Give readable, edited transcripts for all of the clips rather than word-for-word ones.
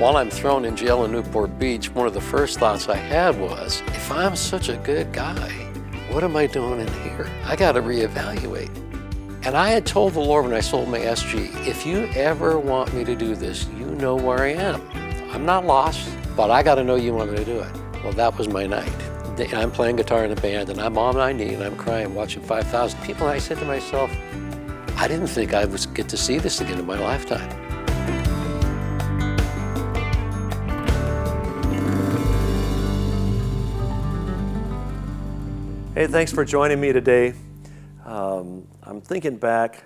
While I'm thrown in jail in Newport Beach, one of the first thoughts I had was, if I'm such a good guy, what am I doing in here? I got to reevaluate. And I had told the Lord when I sold my SG, if you ever want me to do this, you know where I am. I'm not lost, but I got to know you want me to do it. Well, that was my night. I'm playing guitar in the band, and I'm on my knee, and I'm crying, watching 5,000 people, and I said to myself, I didn't think I would get to see this again in my lifetime. Hey, thanks for joining me today. I'm thinking back,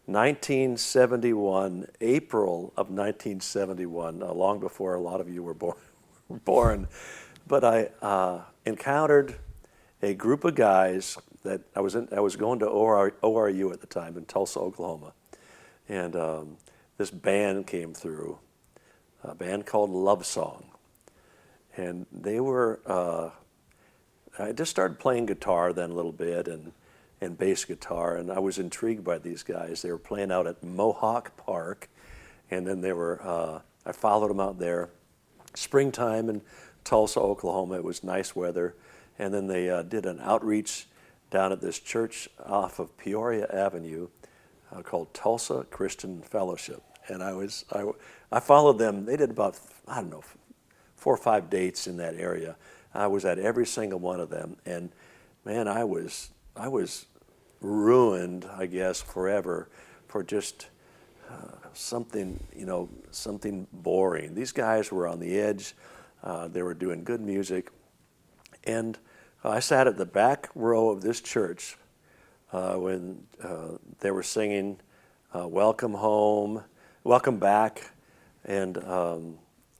1971, April of 1971, long before a lot of you were born. But I encountered a group of guys that I was going to ORU at the time in Tulsa, Oklahoma, and this band came through, a band called Love Song, and they were. I just started playing guitar then a little bit and bass guitar, and I was intrigued by these guys. They were playing out at Mohawk Park, and then they were. I followed them out there, springtime in Tulsa, Oklahoma. It was nice weather, and then they did an outreach down at this church off of Peoria Avenue called Tulsa Christian Fellowship, and I followed them. They did about 4 or 5 dates in that area. I was at every single one of them, and man, I was ruined, I guess, forever for just something boring. These guys were on the edge. They were doing good music, and I sat at the back row of this church when they were singing "Welcome Home," "Welcome Back," and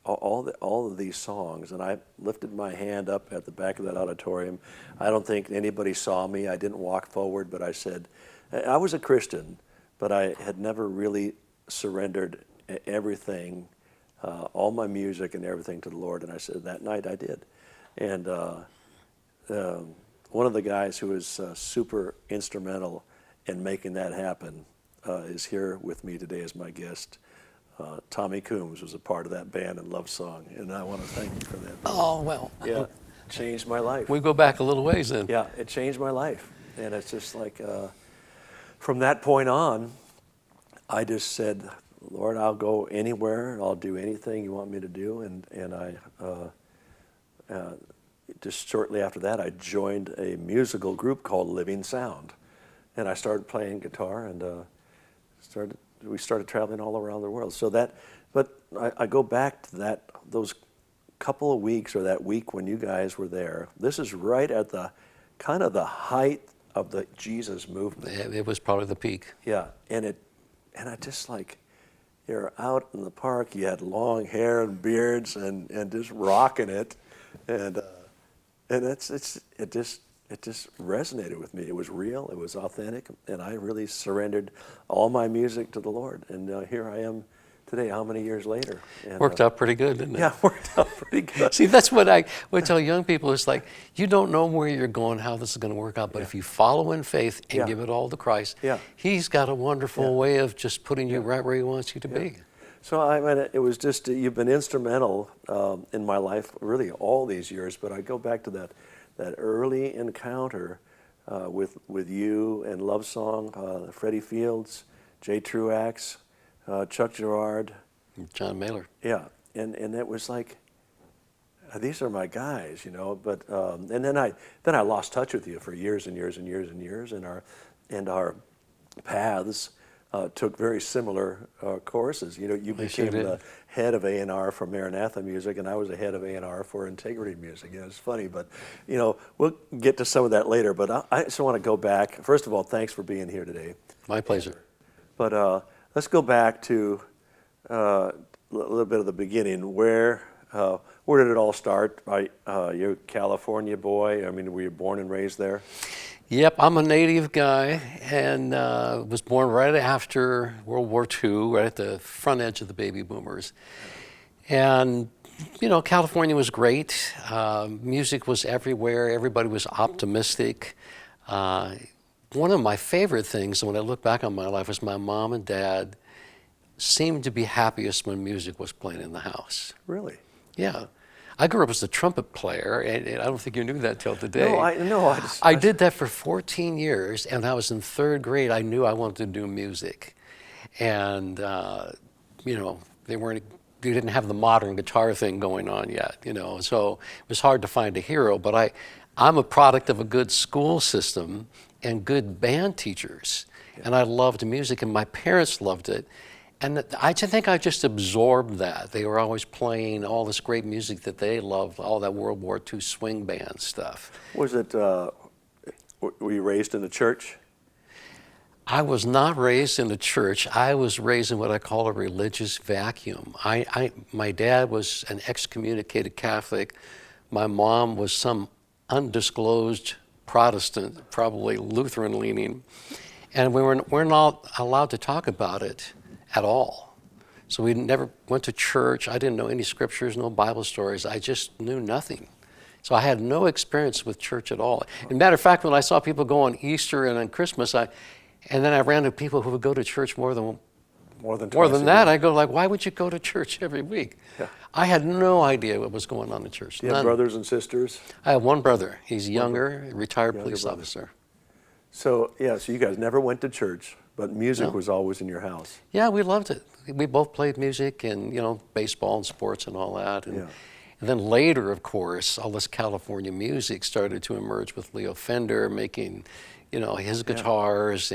all of these songs. And I lifted my hand up at the back of that auditorium. I don't think anybody saw me. I didn't walk forward, but I said, I was a Christian, but I had never really surrendered everything, all my music and everything to the Lord. And I said, that night I did. And one of the guys who was super instrumental in making that happen is here with me today as my guest. Tommy Coomes was a part of that band and Love Song, and I want to thank you for that. Oh, well. Yeah, it changed my life. We go back a little ways then. Yeah, it changed my life. And it's just like, from that point on, I just said, Lord, I'll go anywhere, and I'll do anything you want me to do. And I, just shortly after that, I joined a musical group called Living Sound. And I started playing guitar, and we started traveling all around the world. But I go back to those couple of weeks, or that week when you guys were there. This is right at the kind of the height of the Jesus movement. It was probably the peak. Yeah, and I just like, you're out in the park, you had long hair and beards and just rocking it, and it just resonated with me. It was real, it was authentic, and I really surrendered all my music to the Lord. And here I am today, how many years later? And, worked out pretty good, didn't it? Yeah, worked out pretty good. See, that's what I would tell young people. It's like, you don't know where you're going, how this is going to work out, but if you follow in faith and give it all to Christ, He's got a wonderful way of just putting you right where He wants you to be. So I mean, it was just, you've been instrumental in my life, really all these years, but I go back to that early encounter with you and Love Song, Freddie Fields, Jay Truax, Chuck Girard, John Mailer. Yeah, and it was like, these are my guys, you know. But and then I lost touch with you for years and years and years and years, and our paths took very similar courses. You know, you became the head of A&R for Maranatha Music, and I was the head of A&R for Integrity Music. You know, it's funny, but you know, we'll get to some of that later. But I just want to go back. First of all, thanks for being here today. My pleasure. But let's go back to a little bit of the beginning. Where did it all start? You're a California boy. I mean, were you born and raised there? Yep, I'm a native guy, and was born right after World War II, right at the front edge of the baby boomers. And, you know, California was great. Music was everywhere. Everybody was optimistic. One of my favorite things when I look back on my life was my mom and dad seemed to be happiest when music was playing in the house. Really? Yeah. I grew up as a trumpet player, and I don't think you knew that till today. No, I did that for 14 years, and I was in 3rd grade. I knew I wanted to do music. And, you know, they didn't have the modern guitar thing going on yet, you know, so it was hard to find a hero. But I'm a product of a good school system and good band teachers, and I loved music, and my parents loved it. And I think I just absorbed that. They were always playing all this great music that they loved, all that World War II swing band stuff. Was it, were you raised in the church? I was not raised in the church. I was raised in what I call a religious vacuum. My dad was an excommunicated Catholic. My mom was some undisclosed Protestant, probably Lutheran leaning. And we're not allowed to talk about it at all. So we never went to church. I didn't know any scriptures, no Bible stories. I just knew nothing. So I had no experience with church at all. As a matter of fact, when I saw people go on Easter and on Christmas, and then I ran into people who would go to church more than that. I go like, why would you go to church every week? Yeah. I had no idea what was going on in church. Do you have brothers and sisters? I have one brother. He's younger, retired police officer. So so you guys never went to church, but music was always in your house. Yeah, we loved it. We both played music and, you know, baseball and sports and all that. And then later, of course, all this California music started to emerge with Leo Fender making, you know, his guitars.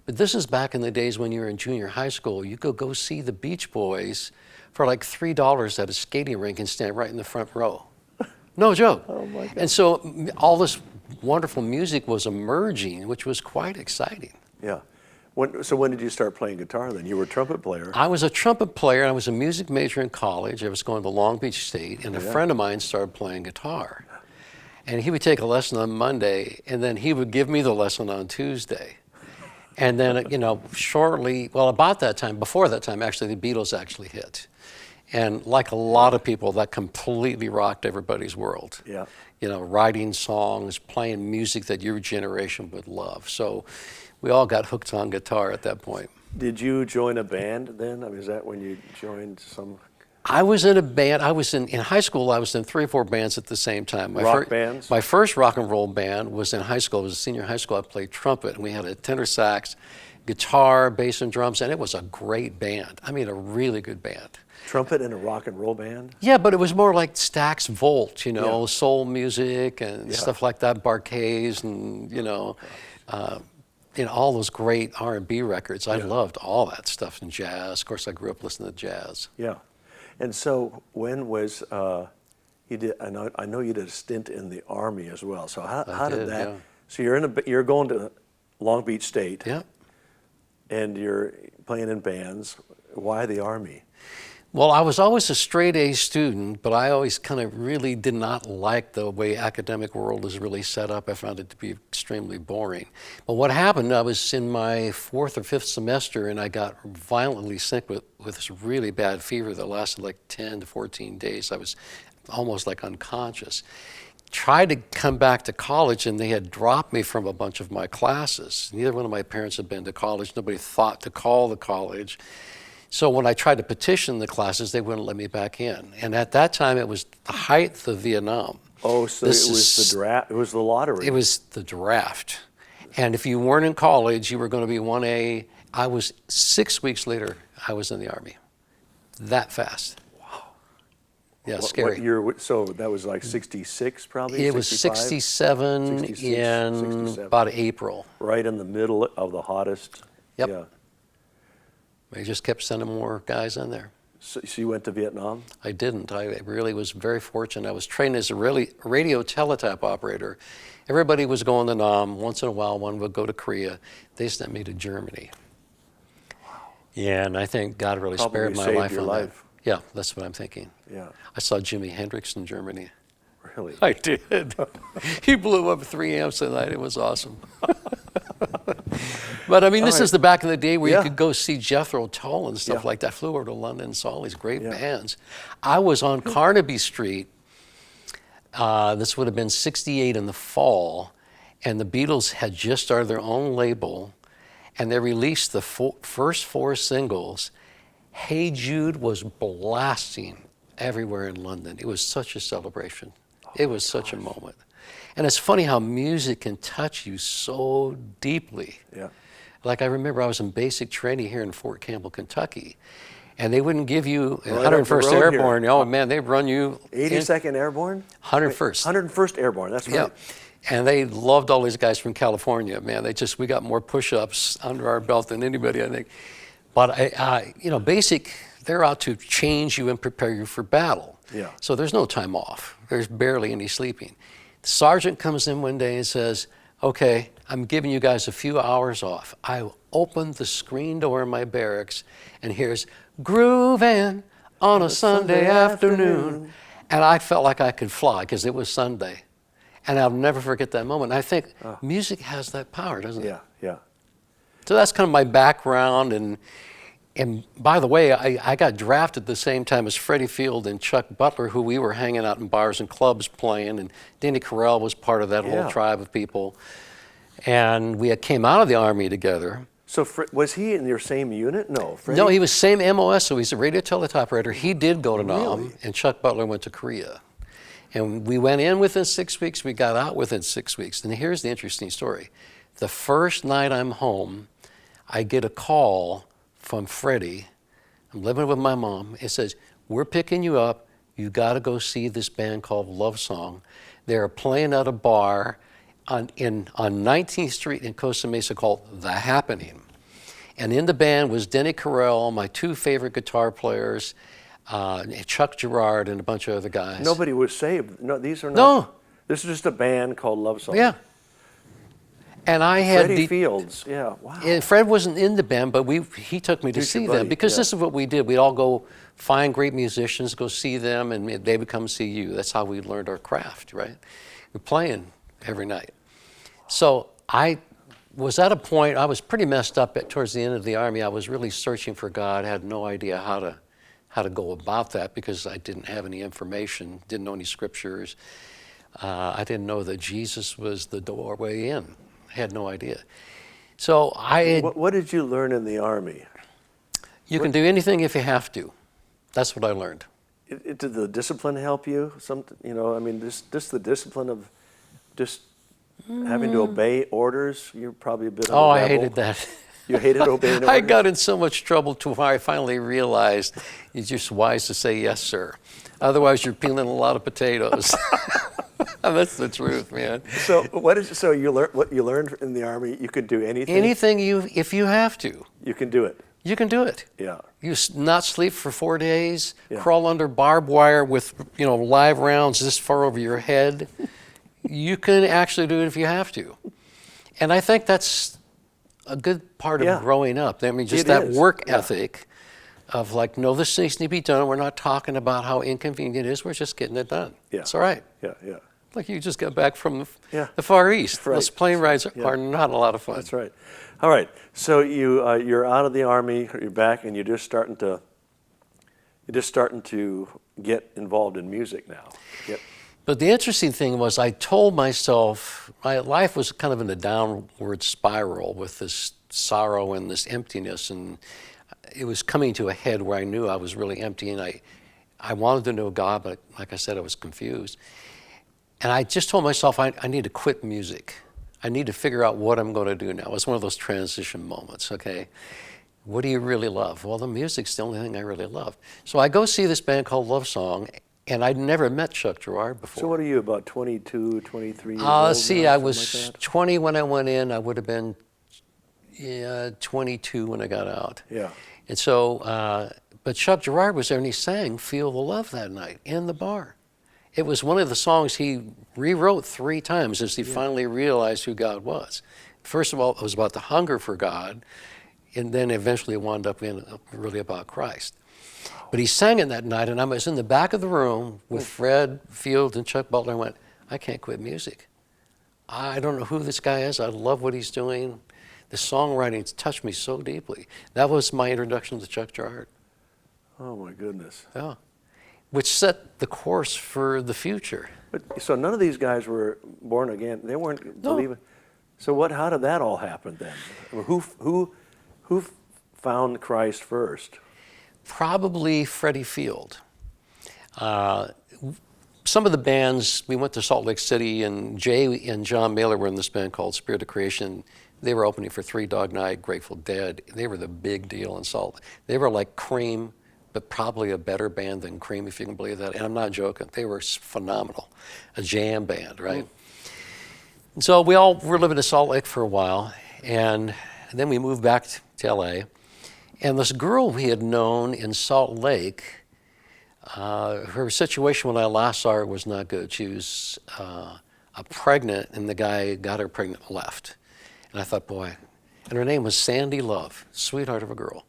But this is back in the days when you were in junior high school. You could go see the Beach Boys for like $3 at a skating rink and stand right in the front row. No joke. Oh my God. And so all this wonderful music was emerging, which was quite exciting. Yeah. So when did you start playing guitar then? You were a trumpet player. I was a trumpet player, and I was a music major in college. I was going to Long Beach State, and a friend of mine started playing guitar. And he would take a lesson on Monday, and then he would give me the lesson on Tuesday. And then, you know, about that time, before that time, actually, the Beatles actually hit. And like a lot of people, that completely rocked everybody's world. Yeah. You know, writing songs, playing music that your generation would love. So we all got hooked on guitar at that point. Did you join a band then? I mean, is that when you joined some? I was in a band. I was in high school. I was in 3 or 4 bands at the same time. Bands? My first rock and roll band was in high school. It was a senior high school. I played trumpet, and we had a tenor sax, guitar, bass, and drums, and it was a great band. I mean, a really good band. Trumpet in a rock and roll band? Yeah, but it was more like Stax Volt, you know, soul music and stuff like that, Barquets, and you know, all those great R&B records. I loved all that stuff, and jazz. Of course, I grew up listening to jazz. Yeah. And so when was you did? I know you did a stint in the Army as well. So how did that? Yeah. So you're going to Long Beach State. Yeah. And you're playing in bands. Why the Army? Well, I was always a straight A student, but I always kind of really did not like the way academic world is really set up. I found it to be extremely boring. But what happened, I was in my 4th or 5th semester, and I got violently sick with this really bad fever that lasted like 10 to 14 days. I was almost like unconscious. Tried to come back to college, and they had dropped me from a bunch of my classes. Neither one of my parents had been to college. Nobody thought to call the college. So when I tried to petition the classes, they wouldn't let me back in. And at that time, it was the height of Vietnam. Oh, so it was the draft. It was the lottery. It was the draft. And if you weren't in college, you were going to be 1A. I was 6 weeks later, I was in the Army. That fast. Wow. Yeah, scary. What year? So that was like 66 probably? It was 67 in about April. Right in the middle of the hottest. Yep. Yeah. They just kept sending more guys in there. So you went to Vietnam? I didn't. I really was very fortunate. I was trained as a radio teletype operator. Everybody was going to Nam. Once in a while, one would go to Korea. They sent me to Germany. Wow. Yeah, and I think God really spared my life on that. Yeah, that's what I'm thinking. Yeah. I saw Jimi Hendrix in Germany. Really? I did. He blew up 3 amps a night. It was awesome. But I mean, this is the back in the day where you could go see Jethro Tull and stuff like that. Flew over to London and saw all these great bands. I was on Carnaby Street. This would have been 68 in the fall, and the Beatles had just started their own label, and they released the first 4 singles, Hey Jude was blasting everywhere in London. It was such a celebration. It was such a moment. And it's funny how music can touch you so deeply. Yeah. Like I remember I was in basic training here in Fort Campbell, Kentucky, and they wouldn't give you Right up the 101st road Airborne. here. Oh man, they'd run you 82nd Airborne? 101st. 101st Airborne, that's right. Yeah. And they loved all these guys from California, man. We got more push-ups under our belt than anybody, I think. But basic, they're out to change you and prepare you for battle. Yeah. So there's no time off. There's barely any sleeping. The sergeant comes in one day and says, okay, I'm giving you guys a few hours off. I opened the screen door in my barracks, and here's grooving on a Sunday afternoon. And I felt like I could fly because it was Sunday. And I'll never forget that moment. I think music has that power, doesn't it? Yeah, yeah. So that's kind of my background. And by the way, I got drafted the same time as Freddie Field and Chuck Butler, who we were hanging out in bars and clubs playing. And Denny Carell was part of that whole tribe of people. And we came out of the Army together. So was he in your same unit? No, Freddie? No, he was same MOS, so he's a radio teletype operator. He did go to Nam, and Chuck Butler went to Korea. And we went in within 6 weeks, we got out within 6 weeks. And here's the interesting story. The first night I'm home, I get a call from Freddie. I'm living with my mom. It says, we're picking you up. You got to go see this band called Love Song. They're playing at a bar on 19th Street in Costa Mesa called The Happening. And in the band was Denny Carell, my two favorite guitar players, Chuck Girard, and a bunch of other guys. Nobody was saved. No, these are not. No. This is just a band called Love Song. Yeah. And I had Freddie Fields. Yeah, wow. And Fred wasn't in the band, but he took me to see them because this is what we did. We'd all go find great musicians, go see them, and they would come see you. That's how we learned our craft, right? We're playing every night. So I was at a point, I was pretty messed up towards the end of the Army. I was really searching for God, had no idea how to go about that because I didn't have any information, didn't know any scriptures. I didn't know that Jesus was the doorway in. I had no idea. So What did you learn in the Army? You can do anything if you have to. That's what I learned. Did the discipline help you? Just the discipline of just having to obey orders. You're probably a bit of a rebel. I hated that. You hated obeying orders? I got in so much trouble to where I finally realized it's just wise to say yes, sir. Otherwise, you're peeling a lot of potatoes. That's the truth, man. So what you learned in the Army? You could do anything. Anything if you have to. You can do it. You can do it. Yeah. You not sleep for 4 days, crawl under barbed wire with live rounds this far over your head. You can actually do it if you have to. And I think that's a good part of growing up. I mean, just that work ethic of like, no, this needs to be done. We're not talking about how inconvenient it is. We're just getting it done. Yeah. It's all right. Yeah, yeah. Like you just got back from the Far East. Right. Those plane rides are not a lot of fun. That's right. All right. So you're out of the Army. You're back, and you're just starting to get involved in music now. Yep. But the interesting thing was I told myself my life was kind of in a downward spiral with this sorrow and this emptiness, and it was coming to a head where I knew I was really empty, and I wanted to know God, but like I said, I was confused. And I just told myself I need to quit music. I need to figure out what I'm going to do now. It was one of those transition moments, okay? What do you really love? Well, the music's the only thing I really love. So I go see this band called Love Song, and I'd never met Chuck Girard before. So what are you, about 22, 23 years old? See, I was like 20 when I went in. I would have been 22 when I got out. Yeah. And so, but Chuck Girard was there, and he sang Feel the Love that night in the bar. It was one of the songs he rewrote 3 times as he finally realized who God was. First of all, it was about the hunger for God, and then eventually it wound up being really about Christ. But he sang it that night, and I was in the back of the room with Fred Field and Chuck Butler, and I went, I can't quit music. I don't know who this guy is. I love what he's doing. The songwriting's touched me so deeply. That was my introduction to Chuck Girard. Oh, my goodness. Yeah. Which set the course for the future. But, so none of these guys were born again. They weren't believing. So how did that all happen then? Who found Christ first? Probably Freddie Field. Some of the bands, we went to Salt Lake City, and Jay and John Mailer were in this band called Spirit of Creation. They were opening for Three Dog Night, Grateful Dead. They were the big deal in Salt. They were like Cream, but probably a better band than Cream, if you can believe that. And I'm not joking. They were phenomenal. A jam band, right? And so we all were living in Salt Lake for a while, and then we moved back to LA. And this girl we had known in Salt Lake, her situation when I last saw her was not good. She was pregnant, and the guy got her pregnant and left. And I thought, boy, and her name was Sandy Love, sweetheart of a girl.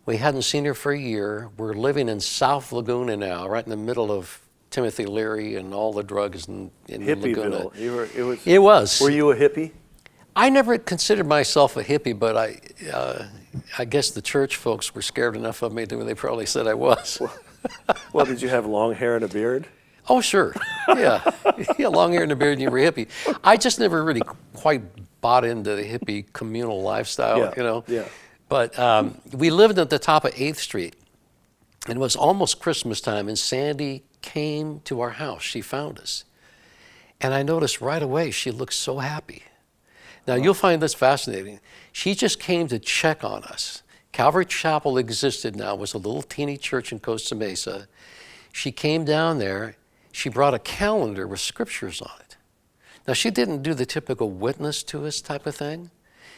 We hadn't seen her for a year. We're living in South Laguna now, right in the middle of Timothy Leary and all the drugs in Laguna. Hippieville. It was. Were you a hippie? I never considered myself a hippie, but I guess the church folks were scared enough of me that they probably said I was. Well, did you have long hair and a beard? Oh, sure. Yeah. Yeah, long hair and a beard and you were a hippie. I just never really quite bought into the hippie communal lifestyle, you know. Yeah. But we lived at the top of 8th Street, and it was almost Christmas time, and Sandy came to our house. She found us. And I noticed right away she looked so happy. Now, you'll find this fascinating. She just came to check on us. Calvary Chapel existed now, was a little teeny church in Costa Mesa. She came down there. She brought a calendar with scriptures on it. Now, she didn't do the typical witness to us type of thing.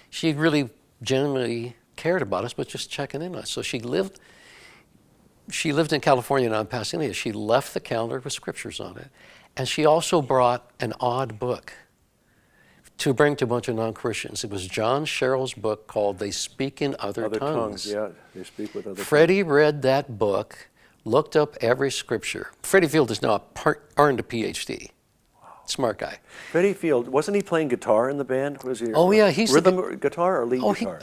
She really genuinely cared about us, but just checking in on us. So she lived in California, now in Pasadena. She left the calendar with scriptures on it. And she also brought an odd book to bring to a bunch of non-Christians. It was John Sherrill's book called They Speak in Other Tongues. Yeah, they speak with other Freddie read that book, looked up every scripture. Freddie Field is now earned a PhD. Wow. Smart guy. Freddie Field, wasn't he playing guitar in the band? Was he? Oh yeah, he's rhythm guitar or lead guitar?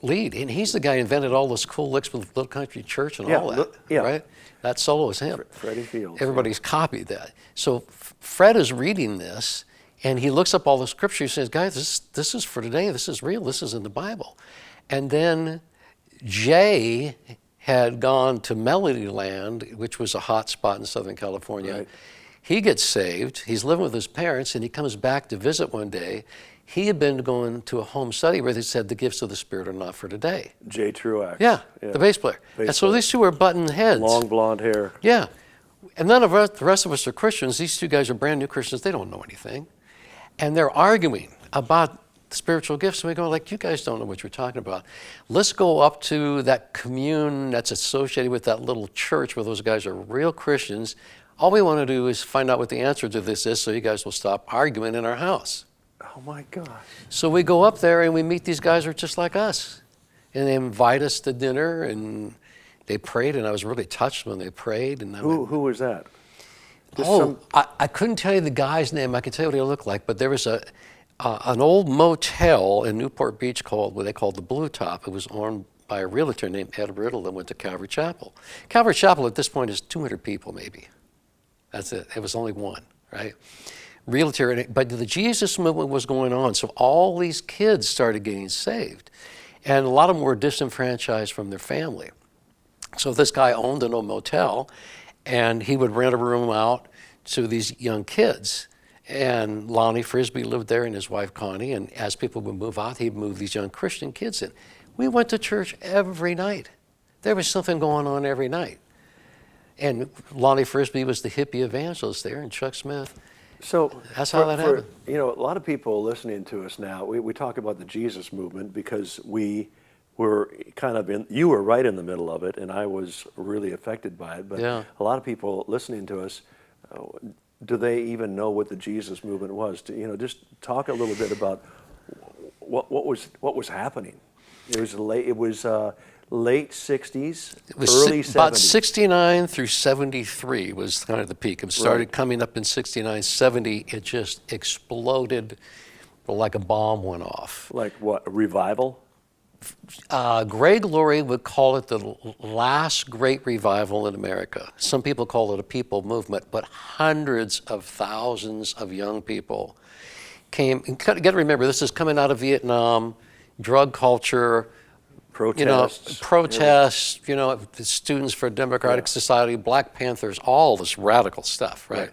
Lead, and he's the guy who invented all those cool licks with Little Country Church and all that, right? That solo is him. Freddie Field. Everybody's copied that. So Fred is reading this, and he looks up all the scriptures and says, guys, this is for today. This is real. This is in the Bible. And then Jay had gone to Melody Land, which was a hot spot in Southern California. Right. He gets saved. He's living with his parents, and he comes back to visit one day. He had been going to a home study where they said the gifts of the Spirit are not for today. Jay Truax. Yeah, the bass player. And so these two are button heads. Long blonde hair. Yeah. And none of us, the rest of us are Christians. These two guys are brand new Christians. They don't know anything. And they're arguing about spiritual gifts. And we go, like, you guys don't know what you're talking about. Let's go up to that commune that's associated with that little church where those guys are real Christians. All we want to do is find out what the answer to this is so you guys will stop arguing in our house. Oh my gosh. So we go up there and we meet these guys who are just like us. And they invite us to dinner, and they prayed, and I was really touched when they prayed. And who was that? I couldn't tell you the guy's name. I can tell you what he looked like, but there was an old motel in Newport Beach called what they called the Blue Top. It was owned by a realtor named Ed Riddle that went to Calvary Chapel. Calvary Chapel at this point is 200 people maybe. That's it. It was only one, right? Realtor, but the Jesus movement was going on, so all these kids started getting saved, and a lot of them were disenfranchised from their family. So this guy owned an old motel, and he would rent a room out to these young kids. And Lonnie Frisbee lived there and his wife Connie, and as people would move out, he'd move these young Christian kids in. We went to church every night. There was something going on every night. And Lonnie Frisbee was the hippie evangelist there, and Chuck Smith. So that's how that happened. You know, a lot of people listening to us now, we talk about the Jesus movement because we were kind of you were right in the middle of it, and I was really affected by it. But a lot of people listening to us, do they even know what the Jesus movement was? Just talk a little bit about what was happening. It was late 60s, early 70s. About 69 through 73 was kind of the peak. It started coming up in 69, 70. It just exploded like a bomb went off. Like what, a revival? Greg Laurie would call it the last great revival in America. Some people call it a people movement, but hundreds of thousands of young people came. And you got to remember, this is coming out of Vietnam, drug culture, protests. Protests, the Students for Democratic Society, Black Panthers, all this radical stuff, right?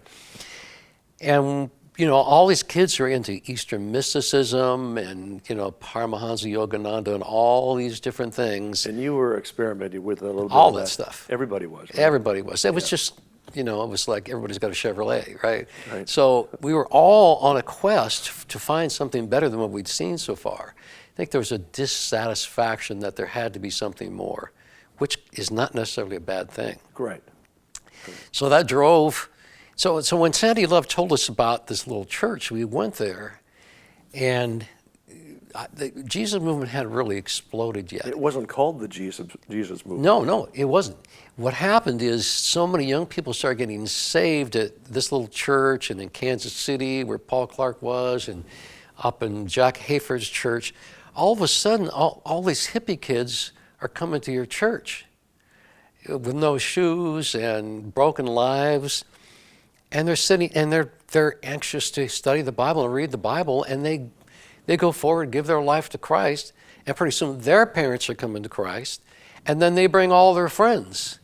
And, all these kids are into Eastern mysticism and, Paramahansa Yogananda and all these different things. And you were experimenting with a little bit all of that stuff. Everybody was. Right? Everybody was. It was just, it was like everybody's got a Chevrolet, right? Right. So we were all on a quest to find something better than what we'd seen so far. I think there was a dissatisfaction that there had to be something more, which is not necessarily a bad thing. Right. So that drove. So when Sandy Love told us about this little church, we went there, and the Jesus movement hadn't really exploded yet. It wasn't called the Jesus movement. No, it wasn't. What happened is so many young people started getting saved at this little church and in Kansas City where Paul Clark was and up in Jack Hayford's church. All of a sudden, all these hippie kids are coming to your church with no shoes and broken lives. And they're sitting and they're anxious to study the Bible and read the Bible, and they go forward, give their life to Christ, and pretty soon their parents are coming to Christ, and then they bring all their friends.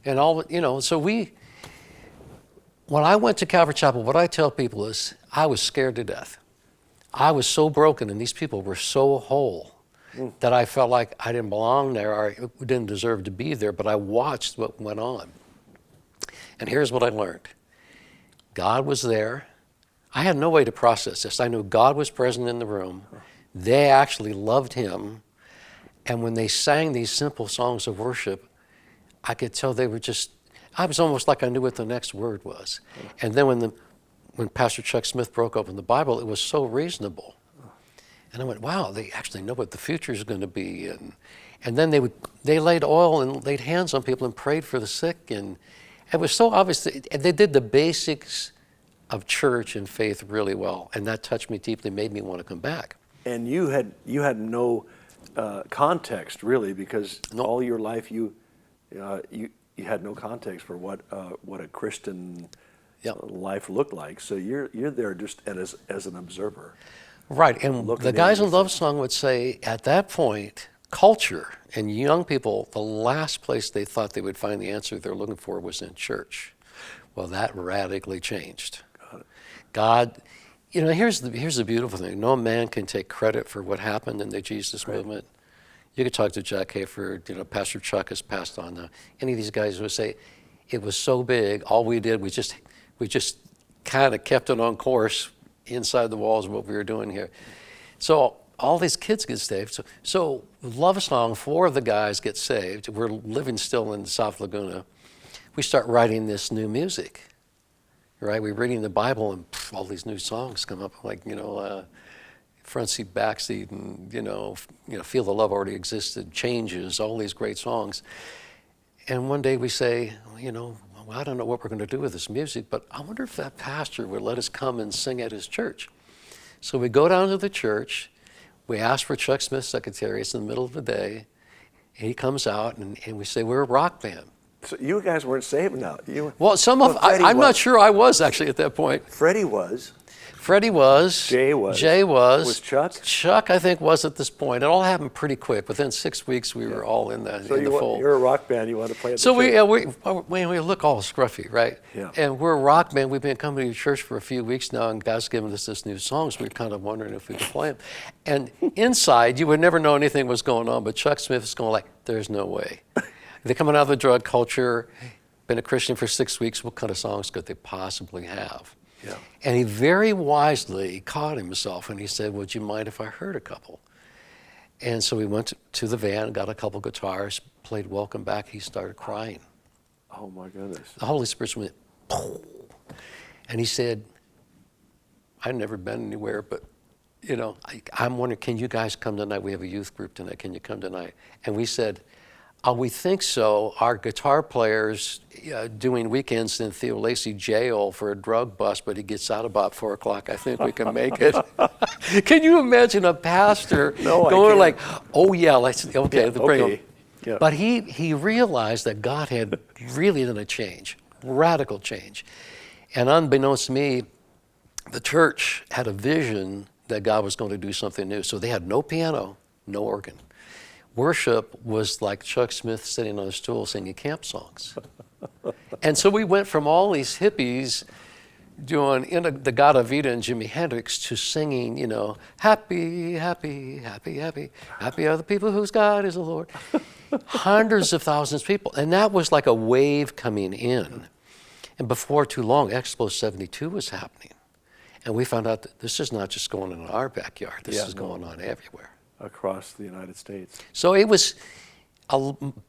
And so when I went to Calvary Chapel, what I tell people is I was scared to death. I was so broken and these people were so whole that I felt like I didn't belong there or I didn't deserve to be there, but I watched what went on. And here's what I learned. God was there. I had no way to process this. I knew God was present in the room. They actually loved him. And when they sang these simple songs of worship, I could tell they were I was almost like I knew what the next word was. And then when Pastor Chuck Smith broke open the Bible, it was so reasonable. And I went, wow, they actually know what the future is going to be. And then they laid oil and laid hands on people and prayed for the sick. And it was so obvious that they did the basics of church and faith really well. And that touched me deeply, made me want to come back. And you had no context really, because all your life you had no context for what a Christian life looked like. So you're there just as an observer. Right, and the guys in Love Song would say at that point, culture and young people, the last place they thought they would find the answer they're looking for was in church. Well, that radically changed. God, here's the beautiful thing. No man can take credit for what happened in the Jesus movement. You could talk to Jack Hayford, Pastor Chuck has passed on. Any of these guys would say, it was so big, all we did was we just kind of kept it on course inside the walls of what we were doing here. So all these kids get saved. So Love Song, 4 of the guys get saved. We're living still in South Laguna. We start writing this new music, right? We're reading the Bible and all these new songs come up like, Front Seat, Back Seat, and, Feel the Love Already Existed, Changes, all these great songs. And one day we say, I don't know what we're going to do with this music, but I wonder if that pastor would let us come and sing at his church. So we go down to the church. We ask for Chuck Smith's secretary. It's in the middle of the day. And he comes out, and we say, we're a rock band. So you guys weren't saved now. Well, I'm not sure I was actually at that point. Freddie was. Freddie was. Jay was. Was Chuck? Chuck, I think, was at this point. It all happened pretty quick. Within 6 weeks, we were all in the fold. You're a rock band. You want to play at the church. church. We look all scruffy, right? Yeah. And we're a rock band. We've been coming to church for a few weeks now, and God's given us this new songs. We're kind of wondering if we could play them. And inside, you would never know anything was going on, but Chuck Smith is going like, there's no way. They're coming out of the drug culture, been a Christian for 6 weeks. What kind of songs could they possibly have? Yeah. And he very wisely caught himself and he said, would you mind if I heard a couple? And so we went to the van, got a couple guitars, played Welcome Back. He started crying. Oh my goodness. The Holy Spirit went, poof. And he said, I've never been anywhere, but I'm wondering, can you guys come tonight? We have a youth group tonight. Can you come tonight? And we said, we think so. Our guitar player's doing weekends in Theo Lacey jail for a drug bust, but he gets out about 4 o'clock. I think we can make it. Can you imagine a pastor going like, oh yeah, okay. Bring him. Yeah. But he realized that God had really done a change, radical change. And unbeknownst to me, the church had a vision that God was going to do something new. So they had no piano, no organ. worship was like Chuck Smith sitting on a stool singing camp songs. And so we went from all these hippies doing the Gata Vita and Jimi Hendrix to singing, you know, happy, happy, happy, happy, happy are the people whose God is the Lord. Hundreds of thousands of people. And that was like a wave coming in. And before too long, Expo 72 was happening. And we found out that this is not just going on in our backyard, this is going on everywhere. Across the United States. So it was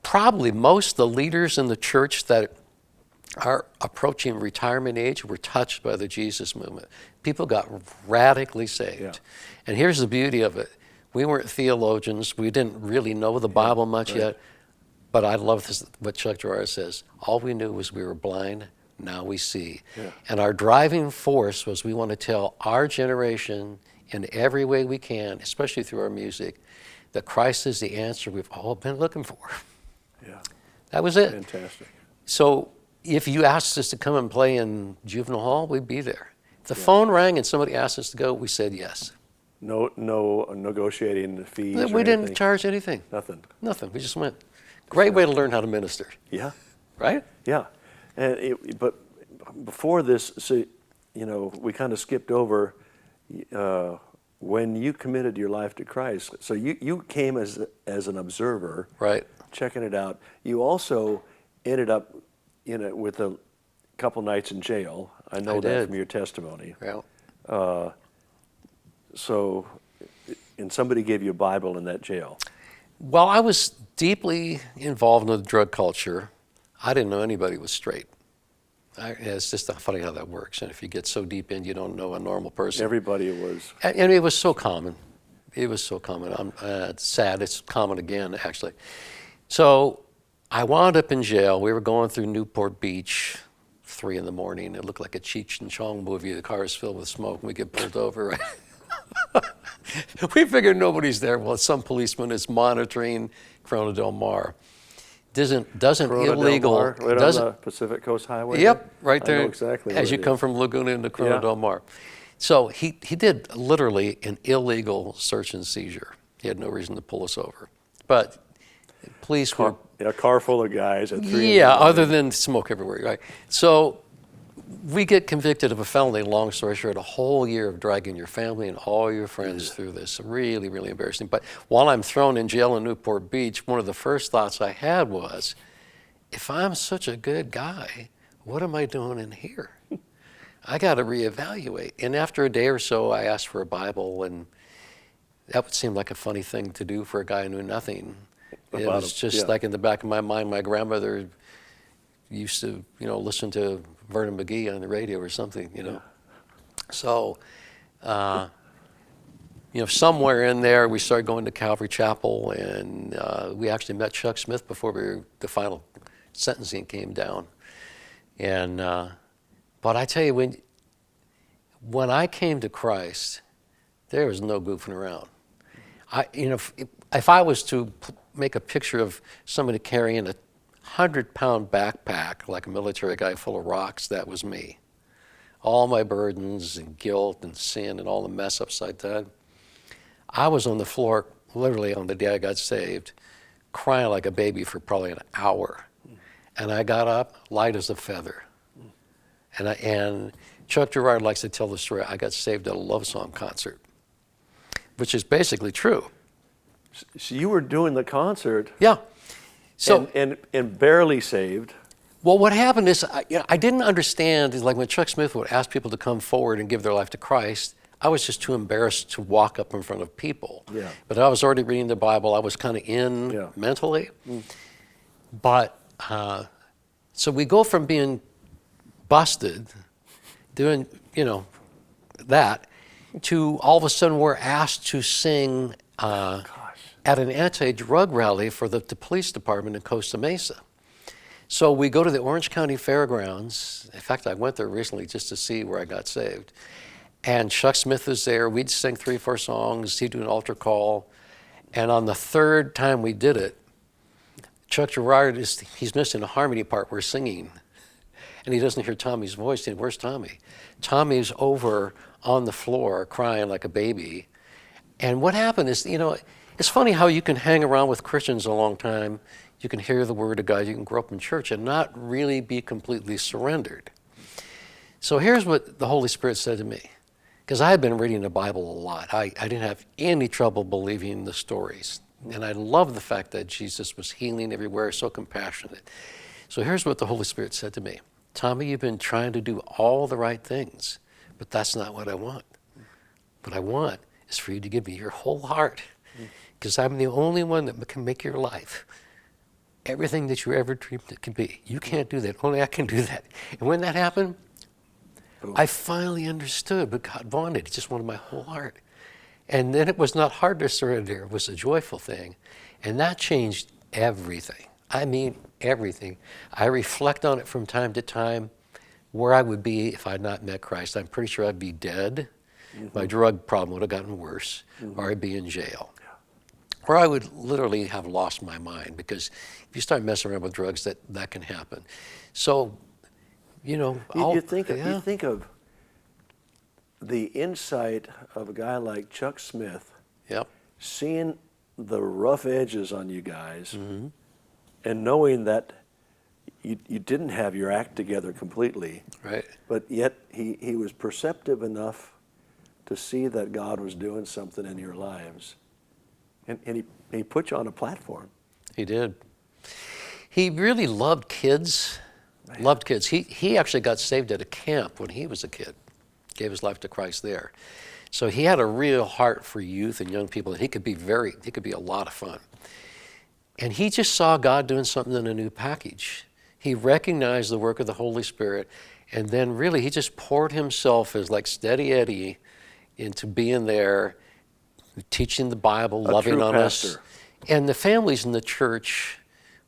probably most of the leaders in the church that are approaching retirement age were touched by the Jesus movement. People got radically saved. Yeah. And here's the beauty of it. We weren't theologians. We didn't really know the Bible much yet. But I love this, what Chuck Girard says. All we knew was we were blind, now we see. Yeah. And our driving force was we want to tell our generation in every way we can, especially through our music, that Christ is the answer we've all been looking for. Yeah. That was it. Fantastic. So if you asked us to come and play in Juvenile Hall, we'd be there. If the phone rang and somebody asked us to go, we said yes. No negotiating the fees. We didn't charge anything. Nothing. Nothing. We just went. Great way to learn how to minister. Yeah. Right? Yeah. And but before this, so, you know, we kind of skipped over when you committed your life to Christ. So you came as an observer, right, checking it out. You also ended up with a couple nights in jail. I know that from your testimony. Yeah. So, and somebody gave you a Bible in that jail. Well, I was deeply involved in the drug culture. I didn't know anybody was straight. It's just funny how that works. And if you get so deep in, you don't know a normal person. Everybody was. And it was so common. It was so common. It's sad. It's common again, actually. So I wound up in jail. We were going through Newport Beach, 3 in the morning. It looked like a Cheech and Chong movie. The car is filled with smoke, and we get pulled over. Right? We figured nobody's there. Well, some policeman is monitoring Corona Del Mar. Doesn't Corona illegal. Del Mar, right on the Pacific Coast Highway? Yep, right there. I know exactly as you come from Laguna into Corona Del Mar. So he did literally an illegal search and seizure. He had no reason to pull us over. But police were... A car full of guys at 3 Yeah, other than smoke everywhere, right? So we get convicted of a felony, long story short, a whole year of dragging your family and all your friends through this. Really, really embarrassing. But while I'm thrown in jail in Newport Beach, one of the first thoughts I had was, if I'm such a good guy, what am I doing in here? I got to reevaluate. And after a day or so, I asked for a Bible, and that would seem like a funny thing to do for a guy who knew nothing. It was just like in the back of my mind, my grandmother used to, listen to Vernon McGee on the radio or something, So, somewhere in there, we started going to Calvary Chapel, and we actually met Chuck Smith before the final sentencing came down. And but I tell you, when I came to Christ, there was no goofing around. If I was to make a picture of somebody carrying a 100-pound backpack like a military guy full of rocks, that was me. All my burdens and guilt and sin and all the mess upside down. I was on the floor, literally on the day I got saved, crying like a baby for probably an hour. And I got up, light as a feather. And Chuck Girard likes to tell the story, I got saved at a love song concert, which is basically true. So you were doing the concert. Yeah. So and barely saved. Well, what happened is I didn't understand, like when Chuck Smith would ask people to come forward and give their life to Christ, I was just too embarrassed to walk up in front of people. Yeah. But I was already reading the Bible. I was kind of in mentally. But so we go from being busted, doing, that, to all of a sudden we're asked to sing at an anti-drug rally for the police department in Costa Mesa. So we go to the Orange County Fairgrounds. In fact, I went there recently just to see where I got saved. And Chuck Smith is there. We'd sing 3 or 4 songs. He'd do an altar call. And on the 3rd time we did it, Chuck Girard, he's missing a harmony part. We're singing. And he doesn't hear Tommy's voice. And where's Tommy? Tommy's over on the floor crying like a baby. And what happened is, it's It's funny how you can hang around with Christians a long time, you can hear the word of God, you can grow up in church and not really be completely surrendered. So here's what the Holy Spirit said to me, because I had been reading the Bible a lot. I didn't have any trouble believing the stories. And I love the fact that Jesus was healing everywhere, so compassionate. So here's what the Holy Spirit said to me. Tommy, you've been trying to do all the right things, but that's not what I want. What I want is for you to give me your whole heart, because I'm the only one that can make your life everything that you ever dreamed it can be. You can't do that. Only I can do that. And when that happened, I finally understood what God wanted. He just wanted my whole heart. And then it was not hard to surrender. It was a joyful thing. And that changed everything. I mean, everything. I reflect on it from time to time, where I would be if I had not met Christ. I'm pretty sure I'd be dead. My drug problem would have gotten worse, or I'd be in jail. Or I would literally have lost my mind, because if you start messing around with drugs, that can happen. So, you think of the insight of a guy like Chuck Smith, seeing the rough edges on you guys, and knowing that you didn't have your act together completely, right? But yet he was perceptive enough to see that God was doing something in your lives. And he put you on a platform. He did. He really loved kids. Loved kids. He actually got saved at a camp when he was a kid. Gave his life to Christ there. So he had a real heart for youth and young people, and he could be a lot of fun. And he just saw God doing something in a new package. He recognized the work of the Holy Spirit, and then really he just poured himself as like Steady Eddie into being there, teaching the Bible, loving on us. And the families in the church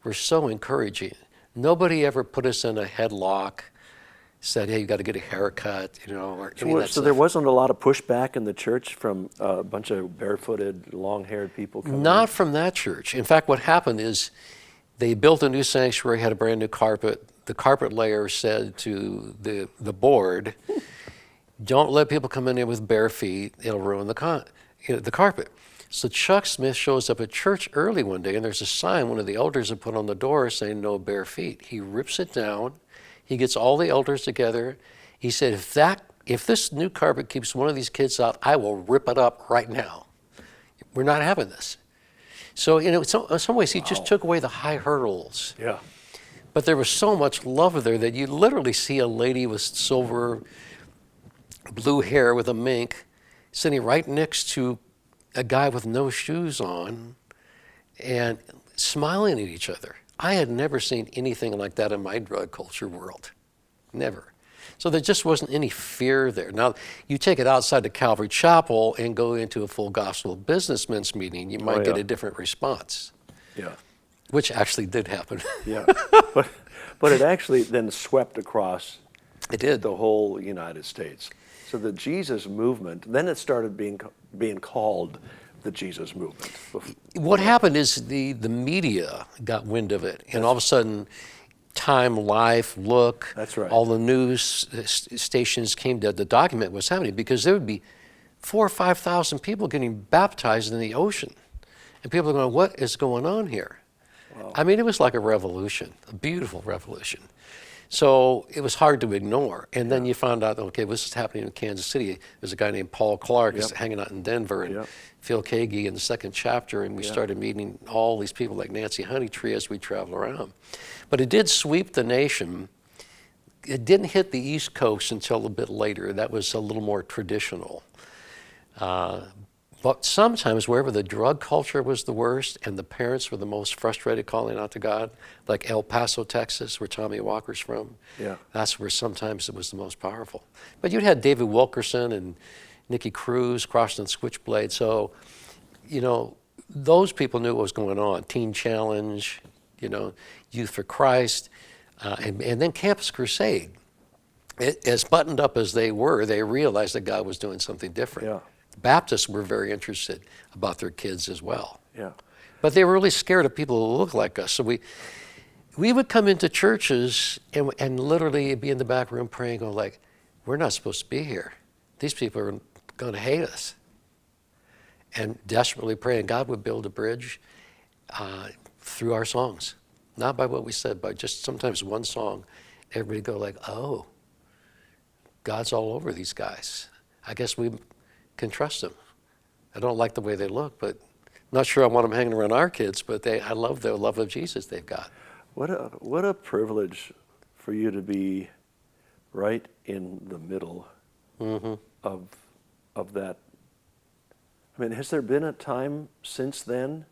were so encouraging. Nobody ever put us in a headlock, said, hey, you got to get a haircut, or any of that So stuff. there wasn't a lot of pushback in the church from a bunch of barefooted, long-haired people coming Not from that church. In fact, what happened is they built a new sanctuary, had a brand new carpet. The carpet layer said to the board, don't let people come in there with bare feet. It'll ruin the carpet. So Chuck Smith shows up at church early one day, and there's a sign one of the elders had put on the door saying no bare feet. He rips it down. He gets all the elders together. He said, if this new carpet keeps one of these kids out, I will rip it up right now. We're not having this. So in some ways, he just took away the high hurdles. Yeah. But there was so much love there that you literally see a lady with silver blue hair with a mink sitting right next to a guy with no shoes on and smiling at each other. I had never seen anything like that in my drug culture world. Never. So there just wasn't any fear there. Now, you take it outside the Calvary Chapel and go into a full gospel businessmen's meeting, you might get a different response. Yeah. Which actually did happen. Yeah. But it actually then swept across the whole United States. So the Jesus movement, then it started being called the Jesus movement. What happened is the media got wind of it, and all of a sudden, Time, Life, Look, that's right, all the news stations came to document what's happening, because there would be 4,000 or 5,000 people getting baptized in the ocean. And people are going, what is going on here? Wow. I mean, it was like a revolution, a beautiful revolution. So it was hard to ignore. And then you found out, okay, this is happening in Kansas City. There's a guy named Paul Clark who's hanging out in Denver, and Phil Kagi in the second chapter, and we started meeting all these people like Nancy Honeytree as we travel around. But it did sweep the nation. It didn't hit the East Coast until a bit later. That was a little more traditional. But sometimes wherever the drug culture was the worst and the parents were the most frustrated calling out to God, like El Paso, Texas, where Tommy Walker's from, that's where sometimes it was the most powerful. But you'd had David Wilkerson and Nicky Cruz crossing the switchblade. So, those people knew what was going on. Teen Challenge, Youth for Christ, and then Campus Crusade. As buttoned up as they were, they realized that God was doing something different. Yeah. Baptists were very interested about their kids as well. Yeah. But they were really scared of people who looked like us. So we would come into churches and literally be in the back room praying, going like, we're not supposed to be here. These people are going to hate us. and desperately praying God would build a bridge through our songs. Not by what we said, but just sometimes one song, everybody go like, oh, God's all over these guys. I guess we can trust them. I don't like the way they look, but not sure I want them hanging around our kids, but I love the love of Jesus they've got. What a privilege for you to be right in the middle of that. I mean, has there been a time since then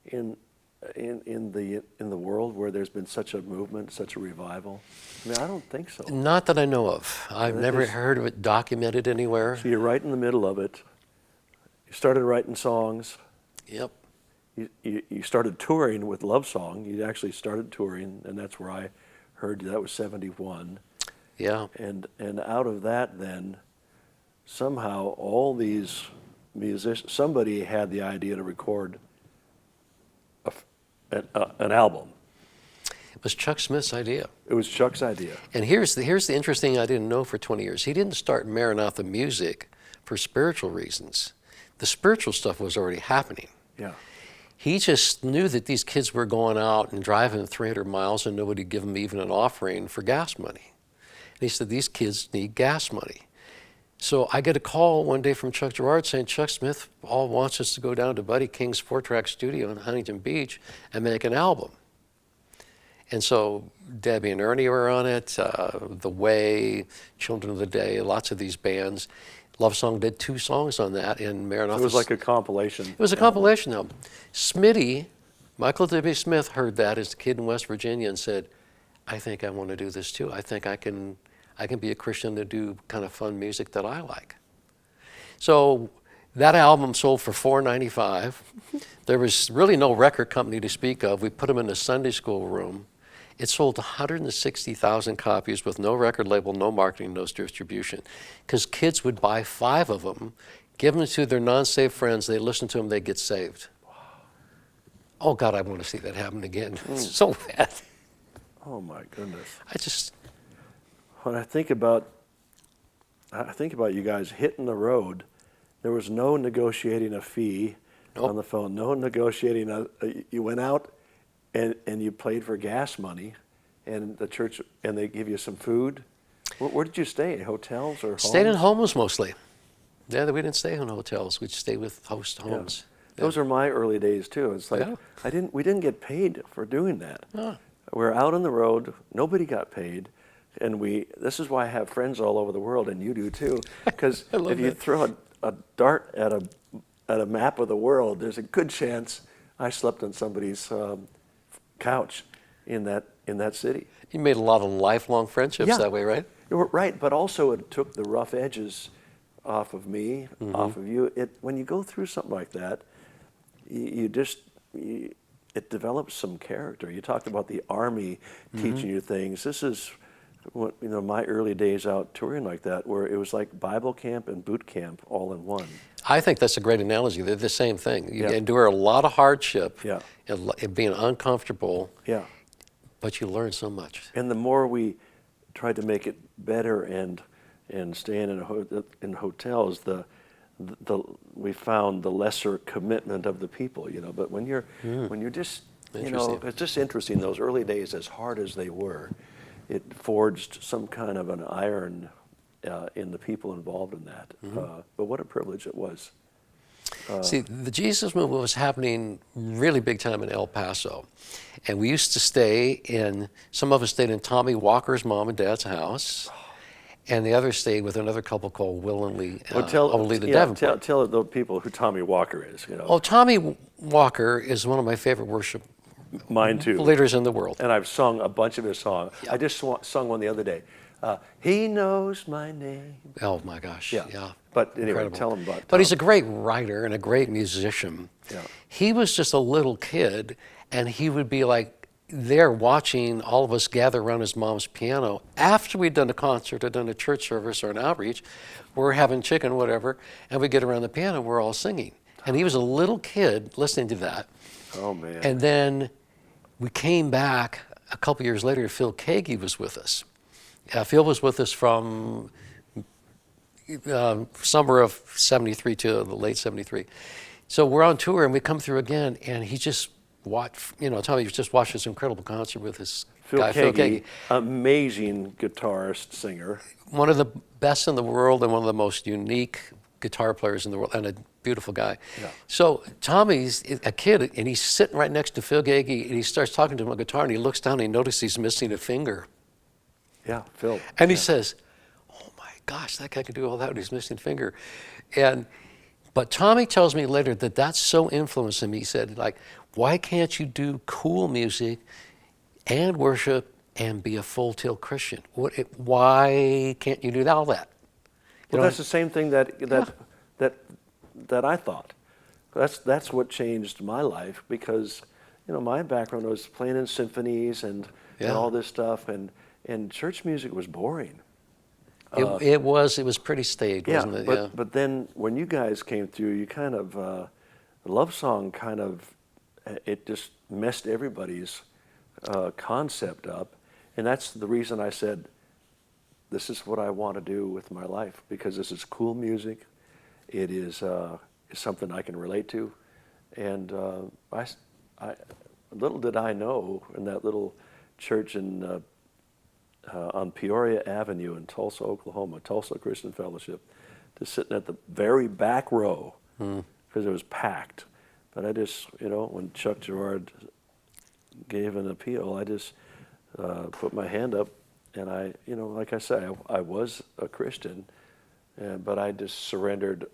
in the world where there's been such a movement, such a revival? I mean, I don't think so. Not that I know of. I've never heard of it documented anywhere. So you're right in the middle of it. You started writing songs. Yep. You started touring with Love Song. You actually started touring, and that's where I heard you. That was 71. Yeah. And out of that, then, somehow all these musicians, somebody had the idea to record an album. It was Chuck Smith's idea. It was Chuck's idea. And here's the interesting thing I didn't know for 20 years. He didn't start Maranatha Music for spiritual reasons. The spiritual stuff was already happening. Yeah. He just knew that these kids were going out and driving 300 miles and nobody would give them even an offering for gas money. And he said, these kids need gas money. So I get a call one day from Chuck Girard saying Chuck Smith wants us to go down to Buddy King's 4-track studio in Huntington Beach and make an album. And so Debbie and Ernie were on it, The Way, Children of the Day, lots of these bands. Love Song did 2 songs on that in Maranatha. So it was like a compilation. It was a compilation album. Smitty, Michael W. Smith, heard that as a kid in West Virginia and said, I think I want to do this too. I think I can be a Christian and do kind of fun music that I like. So that album sold for $4.95. There was really no record company to speak of. We put them in a Sunday school room. It sold 160,000 copies with no record label, no marketing, no distribution. Because kids would buy 5 of them, give them to their non-saved friends, they listen to them, they get saved. Wow. Oh God, I want to see that happen again. So bad. Oh my goodness. When I think about you guys hitting the road, there was no negotiating a fee on the phone, no negotiating. You went out and you played for gas money, and the church, and they give you some food. Where did you stay? Hotels or homes? Stayed in homes mostly. Yeah, we didn't stay in hotels. We'd stay with host homes. Yeah. Those are my early days too. It's like we didn't get paid for doing that. We're out on the road. Nobody got paid. And this is why I have friends all over the world, and you do too, because if you throw a dart at a map of the world, there's a good chance I slept on somebody's couch in that city. You made a lot of lifelong friendships that way, right? Right, but also it took the rough edges off of me, off of you. When you go through something like that, it develops some character. You talked about the Army teaching you things. This is my early days out touring like that, where it was like Bible camp and boot camp all in one. I think that's a great analogy. They're the same thing. You endure a lot of hardship and being uncomfortable, but you learn so much. And the more we tried to make it better and staying in hotels, we found the lesser commitment of the people. But when you're just it's just interesting. Those early days, as hard as they were, it forged some kind of an iron in the people involved in that. But what a privilege it was. See, the Jesus movement was happening really big time in El Paso. And we used to some of us stayed in Tommy Walker's mom and dad's house. And the others stayed with another couple called Will and Lee, tell the people who Tommy Walker is. Oh, Tommy Walker is one of my favorite worship Mine too. leaders in the world. And I've sung a bunch of his songs. I just sung one the other day. He knows my name. Oh my gosh, yeah. But anyway, Incredible. tell him about Tom. But he's a great writer and a great musician. Yeah. He was just a little kid, and he would be like there watching all of us gather around his mom's piano after we'd done a concert or done a church service or an outreach. We're having chicken, whatever, and we get around the piano, we're all singing. And he was a little kid listening to that. Oh, man. And then we came back a couple years later. Phil Kagi was with us. Phil was with us from summer of '73 to the late '73. So we're on tour and we come through again, and he just watched, Tommy just watched this incredible concert with his guy, Phil Keaggy. Amazing guitarist, singer. One of the best in the world and one of the most unique guitar players in the world, and a beautiful guy. Yeah. So Tommy's a kid, and he's sitting right next to Phil Keaggy, and he starts talking to him on guitar, and he looks down and he notices he's missing a finger. Yeah, Phil. And he says, "Oh my gosh, that guy can do all that, and he's missing a finger." But Tommy tells me later that that's so influenced him. He said, like, why can't you do cool music and worship and be a full-tilt Christian? Why can't you do all that? Well, that's the same thing that I thought. That's what changed my life, because my background was playing in symphonies and all this stuff, and church music was boring. It was pretty staid, wasn't it? But then when you guys came through, you kind of the love song it just messed everybody's concept up, and that's the reason I said, this is what I want to do with my life, because this is cool music. It is something I can relate to, and I little did I know, in that little church on Peoria Avenue in Tulsa, Oklahoma, Tulsa Christian Fellowship, just sitting at the very back row, because it was packed. But I just, when Chuck Girard gave an appeal, I just put my hand up, and I, like I say, I was a Christian, but I just surrendered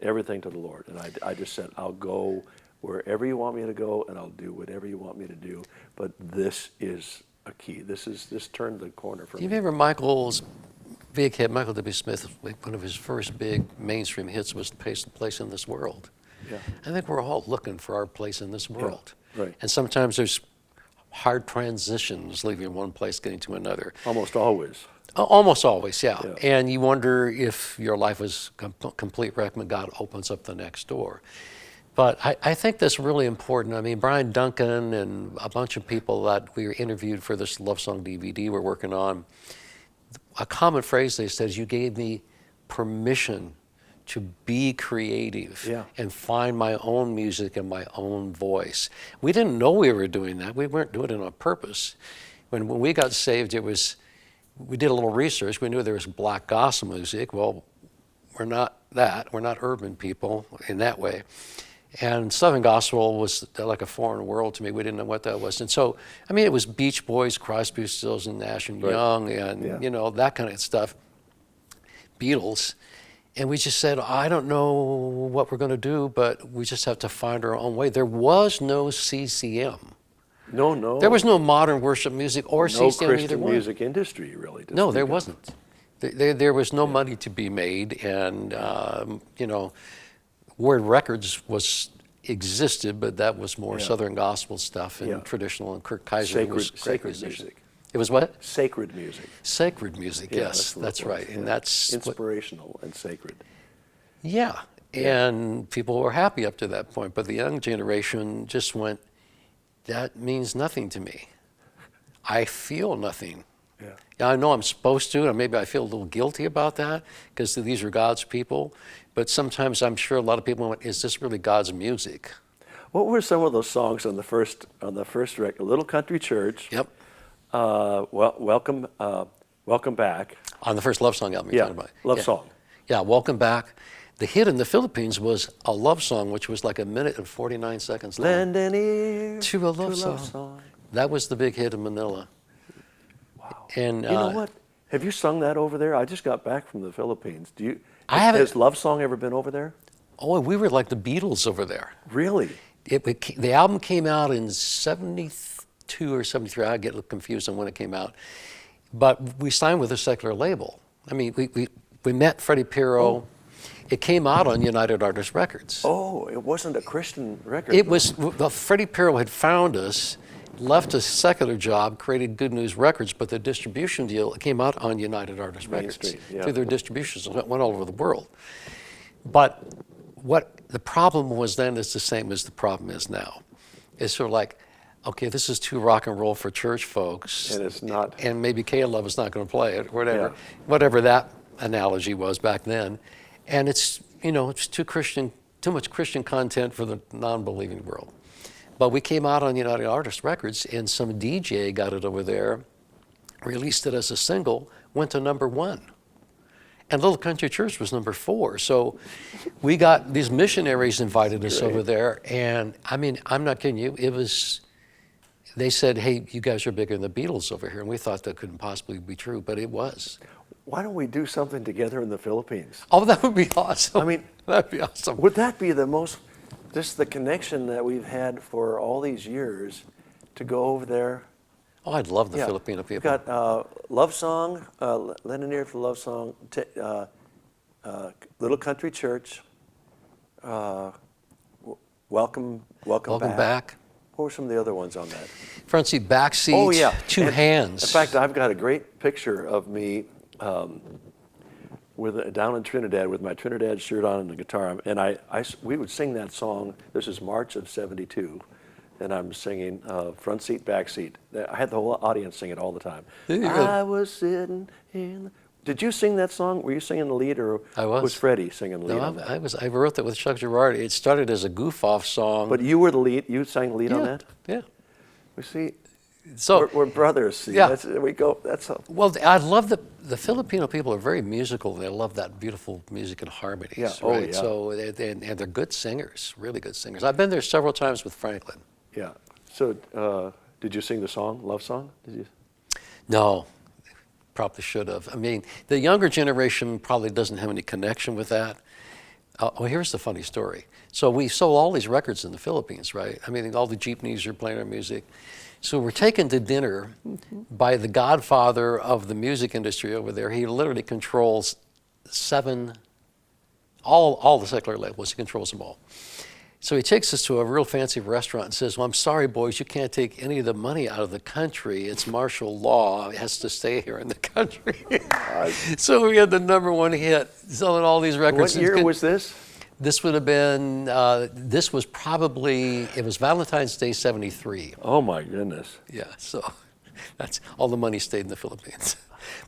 everything to the Lord, and I just said, I'll go wherever you want me to go, and I'll do whatever you want me to do. But this is a key. This turned the corner for me. Do you remember Michael's big hit, Michael W. Smith, one of his first big mainstream hits was Place in This World. Yeah. I think we're all looking for our place in this world. Yeah, right. And sometimes there's hard transitions, leaving one place, getting to another. Almost always. Almost always, yeah. And you wonder if your life was complete wreck when God opens up the next door. But I think that's really important. I mean, Brian Duncan and a bunch of people that we interviewed for this Love Song DVD we're working on, a common phrase they said is, you gave me permission to be creative and find my own music and my own voice. We didn't know we were doing that. We weren't doing it on purpose. When we got saved, we did a little research. We knew there was black gospel music. Well, we're not that. We're not urban people in that way. And Southern gospel was like a foreign world to me. We didn't know what that was. And so, I mean, it was Beach Boys, Crosby, Stills and Nash and Young, and that kind of stuff, Beatles. And we just said, I don't know what we're going to do, but we just have to find our own way. There was no CCM. No. There was no modern worship music or CCM either. No Christian music industry, really. No, there wasn't. There was no money to be made, and Word Records existed, but that was more Southern gospel stuff and traditional, and Kirk Kaiser was sacred music. It was what? Sacred music. Sacred music, yes, that's right. And that's inspirational and sacred. Yeah, and people were happy up to that point, but the young generation just went, that means nothing to me. I feel nothing. Yeah, I know I'm supposed to, and maybe I feel a little guilty about that, because these are God's people, but sometimes I'm sure a lot of people went, is this really God's music? What were some of those songs on the first record? Little Country Church. Yep. Welcome Back. On the first Love Song album you're talking about. Love Song. Yeah, Welcome Back. The hit in the Philippines was a love song, which was like 1 minute and 49 seconds long. Lend an ear to a love song. That was the big hit in Manila. Wow. And you know what? Have you sung that over there? I just got back from the Philippines. Has Love Song ever been over there? Oh, we were like the Beatles over there. Really? The album came out in 72 or 73. I get a little confused on when it came out. But we signed with a secular label. I mean, we met Freddie Pirro. Oh. It came out on United Artists Records. Oh, it wasn't a Christian record. It was. Freddie Pirro had found us, left a secular job, created Good News Records, but the distribution deal came out on United Artists Records through their distributions. It went all over the world. But what the problem was then is the same as the problem is now. It's sort of like, okay, this is too rock and roll for church folks. And it's not. And maybe Caleb is not going to play it, or whatever. Yeah. Whatever that analogy was back then. And it's too Christian too much Christian content for the non-believing world. But we came out on United Artists Records, and some DJ got it over there, released it as a single, went to #1. And Little Country Church was #4. So we got these missionaries invited us over there. And I mean, I'm not kidding you. They said, hey, you guys are bigger than the Beatles over here. And we thought that couldn't possibly be true, but it was. Why don't we do something together in the Philippines? Oh, that would be awesome. I mean, that'd be awesome. Would that be just the connection that we've had for all these years to go over there? Oh, I'd love the Filipino people. We've got Love Song, lend an ear for Love Song, Little Country Church, Welcome Back. What were some of the other ones on that? Front seat, back seat, Oh, yeah. Two hands. In fact, I've got a great picture of me down in Trinidad with my Trinidad shirt on and the guitar. And we would sing that song. This is March of '72. And I'm singing front seat, back seat. I had the whole audience sing it all the time. I was sitting in. Did you sing that song? Were you singing the lead, or was Freddie singing the lead on that? I wrote that with Chuck Girardi. It started as a goof-off song. But you were the lead. You sang the lead on that. Yeah. We see. So we're brothers. See, yeah. We go. That's all. Well, I love the Filipino people are very musical. They love that beautiful music and harmonies. Yeah. Right? Oh, yeah. So and they're good singers, really good singers. I've been there several times with Franklin. Yeah. So, did you sing the song, Love Song? Did you? No, probably should have. I mean, the younger generation probably doesn't have any connection with that. Here's the funny story. So we sold all these records in the Philippines, right? I mean, all the jeepneys are playing our music. So we're taken to dinner by the godfather of the music industry over there. He literally controls all the secular labels. He controls them all. So he takes us to a real fancy restaurant and says, well, I'm sorry, boys, you can't take any of the money out of the country. It's martial law. It has to stay here in the country. So we had the #1 hit, selling all these records. What year was this? This would have been, it was Valentine's Day '73. Oh, my goodness. Yeah, so that's all the money stayed in the Philippines.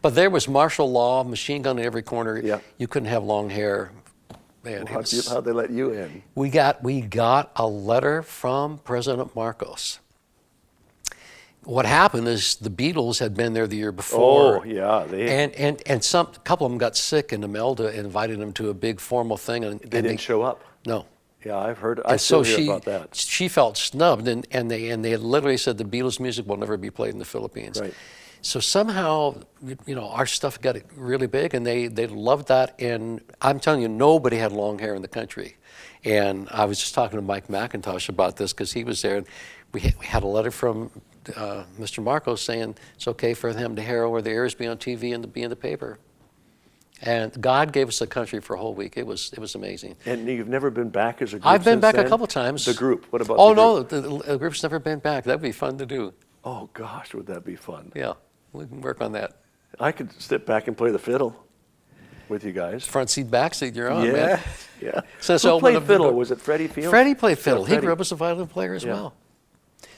But there was martial law, machine gun in every corner. Yeah. You couldn't have long hair. Man, how'd they let you in? We got a letter from President Marcos. What happened is the Beatles had been there the year before. Oh, yeah. And a couple of them got sick, and Imelda invited them to a big formal thing. And they didn't show up? No. Yeah, I've heard. I still hear about that. She felt snubbed, and they literally said the Beatles' music will never be played in the Philippines. Right. So somehow, our stuff got really big, and they loved that. And I'm telling you, nobody had long hair in the country. And I was just talking to Mike McIntosh about this because he was there. And we had a letter from Mr. Marcos saying it's okay for them to hair over their ears, be on TV, and be in the paper. And God gave us the country for a whole week. It was amazing. And you've never been back as a group? I've been since back then? a couple times. The group. What about? Oh, the group? no, the group's never been back. That'd be fun to do. Oh gosh, would that be fun? Yeah, we can work on that. I could step back and play the fiddle with you guys. Front seat, back seat, you're on, Yeah, man. yeah. Who played fiddle? Was it Freddie Fields? Freddie played fiddle. Freddie. He grew up as a violin player as well.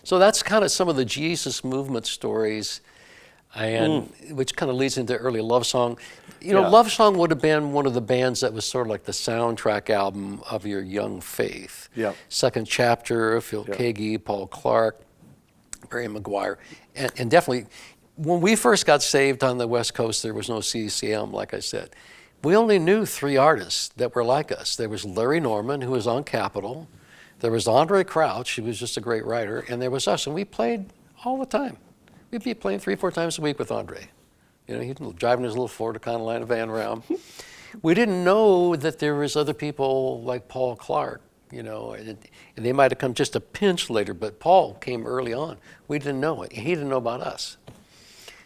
So that's kind of some of the Jesus movement stories, and which kind of leads into early Love Song. Love Song would have been one of the bands that was sort of like the soundtrack album of your young faith. Yeah. Second Chapter, Phil Keaggy, Paul Clark, Barry McGuire, and definitely when we first got saved on the West Coast, there was no CCM, like I said. We only knew 3 artists that were like us. There was Larry Norman, who was on Capitol. There was Andre Crouch, who was just a great writer, and there was us, and we played all the time. We'd be playing 3-4 times a week with Andre. He'd driving his little Ford Econoline van around. We didn't know that there was other people like Paul Clark, and they might have come just a pinch later, but Paul came early on. We didn't know it. He didn't know about us.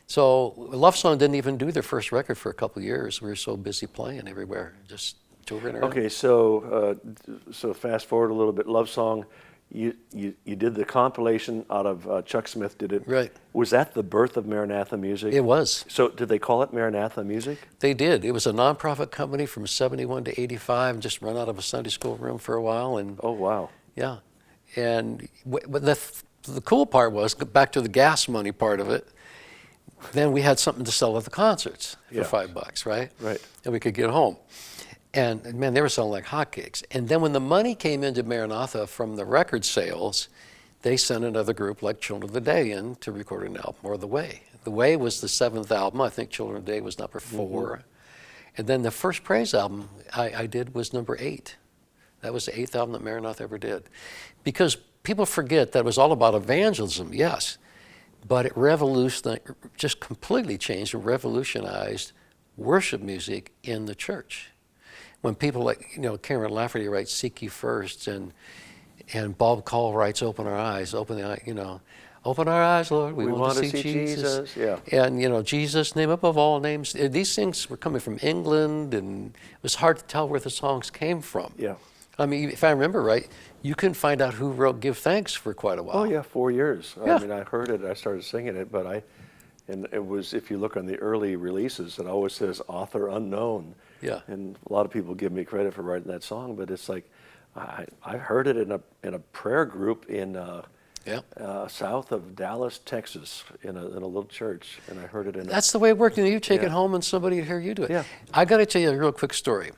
So Love Song didn't even do their first record for a couple of years. We were so busy playing everywhere, just touring around. Okay, so fast forward a little bit. Love Song, you did the compilation out of Chuck Smith did it. Right. Was that the birth of Maranatha Music? It was. So did they call it Maranatha Music? They did. It was a nonprofit company from 71 to 85, just run out of a Sunday school room for a while. And oh, wow. Yeah. And the cool part was, back to the gas money part of it, then we had something to sell at the concerts for $5, right? Right. And we could get home. And man, they were selling like hotcakes. And then when the money came into Maranatha from the record sales, they sent another group like Children of the Day in to record an album, or The Way. The Way was the 7th album. I think Children of the Day was number 4. And then the first praise album I did was number 8. That was the 8th album that Maranatha ever did. Because people forget that it was all about evangelism, yes, but it just completely changed and revolutionized worship music in the church. When people like, Karen Lafferty writes "Seek Ye First," and Bob Call writes "Open Our Eyes," open our eyes, Lord, we want to see Jesus. Yeah. And Jesus, name above all names. These things were coming from England, and it was hard to tell where the songs came from. Yeah. I mean, if I remember right, you couldn't find out who wrote "Give Thanks" for quite a while. Oh yeah, 4 years. Yeah. I mean, I heard it. I started singing it, and it was, if you look on the early releases, it always says author unknown. Yeah. And a lot of people give me credit for writing that song, but it's like I heard it in a prayer group in south of Dallas, Texas, in a little church, and I heard it in. That's the way it worked. You take it home, and somebody would hear you do it. Yeah. I got to tell you a real quick story.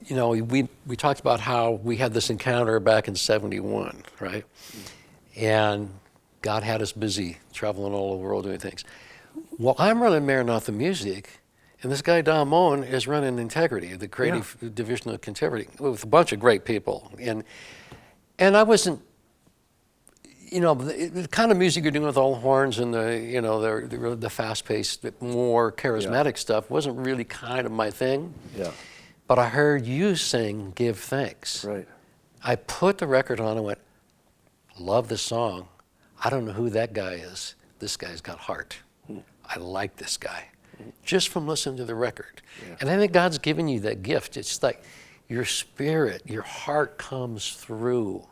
We talked about how we had this encounter back in '71, right? And God had us busy traveling all over the world doing things. Well, I'm running Maranatha Music, and this guy Don Moen is running Integrity, the creative division of Integrity, with a bunch of great people. And I wasn't, the kind of music you're doing with all the horns and the fast-paced, more charismatic stuff wasn't really kind of my thing. Yeah. But I heard you sing "Give Thanks." Right. I put the record on and went, love this song. I don't know who that guy is. This guy's got heart. I like this guy. Just from listening to the record. Yeah. And I think God's given you that gift. It's like your spirit, your heart comes through.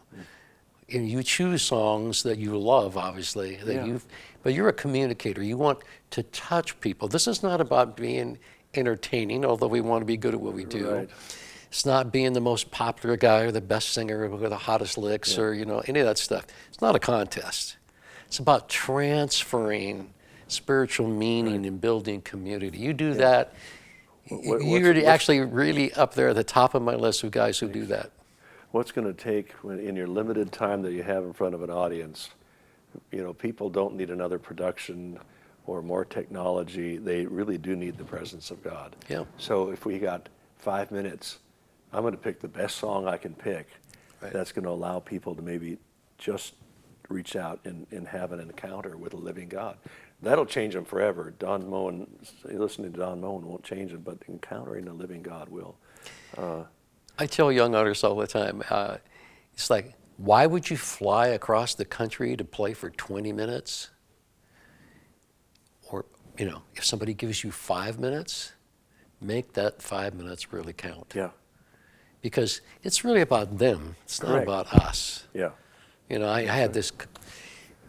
And you choose songs that you love, obviously, but you're a communicator. You want to touch people. This is not about being entertaining, although we want to be good at what we do. Right. It's not being the most popular guy or the best singer or the hottest licks or any of that stuff. It's not a contest. It's about transferring spiritual meaning and building community. You do that. You're actually really up there at the top of my list of guys who do that. What's going to take in your limited time that you have in front of an audience? People don't need another production or more technology. They really do need the presence of God. Yeah. So if we got 5 minutes, I'm going to pick the best song I can pick. Right. That's going to allow people to maybe just reach out and have an encounter with a living God. That'll change them forever. Don Moen, listening to Don Moen won't change them, but encountering a living God will. I tell young artists all the time, it's like, why would you fly across the country to play for 20 minutes? Or, if somebody gives you 5 minutes, make that 5 minutes really count. Yeah. Because it's really about them. It's not Correct. about us. Yeah. I had this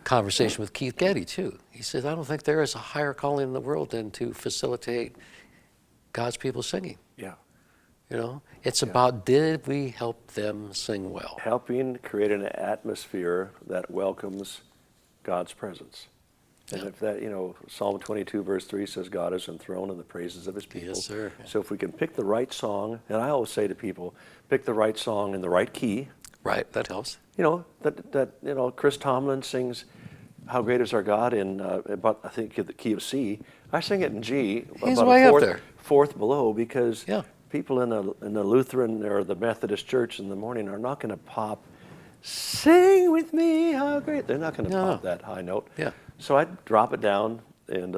conversation with Keith Getty, too. He says, I don't think there is a higher calling in the world than to facilitate God's people singing. Yeah. It's about, did we help them sing well? Helping create an atmosphere that welcomes God's presence. And if that, Psalm 22 verse 3 says God is enthroned in the praises of his people. Yes, sir. So if we can pick the right song, and I always say to people, pick the right song in the right key. Right, that helps. Chris Tomlin sings "How Great Is Our God" in about, I think, the key of C. I sing it in G. He's about way a up there. fourth below, because Yeah. people in the Lutheran or the Methodist church in the morning are not going to pop, "Sing with me, how great." They're not going to pop that high note. Yeah. So I drop it down, and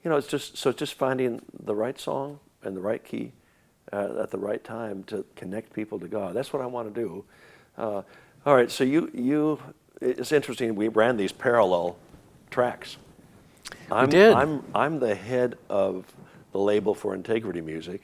it's just finding the right song and the right key at the right time to connect people to God. That's what I want to do. All right, so it's interesting. We ran these parallel tracks. We did. I'm the head of the label for Integrity Music,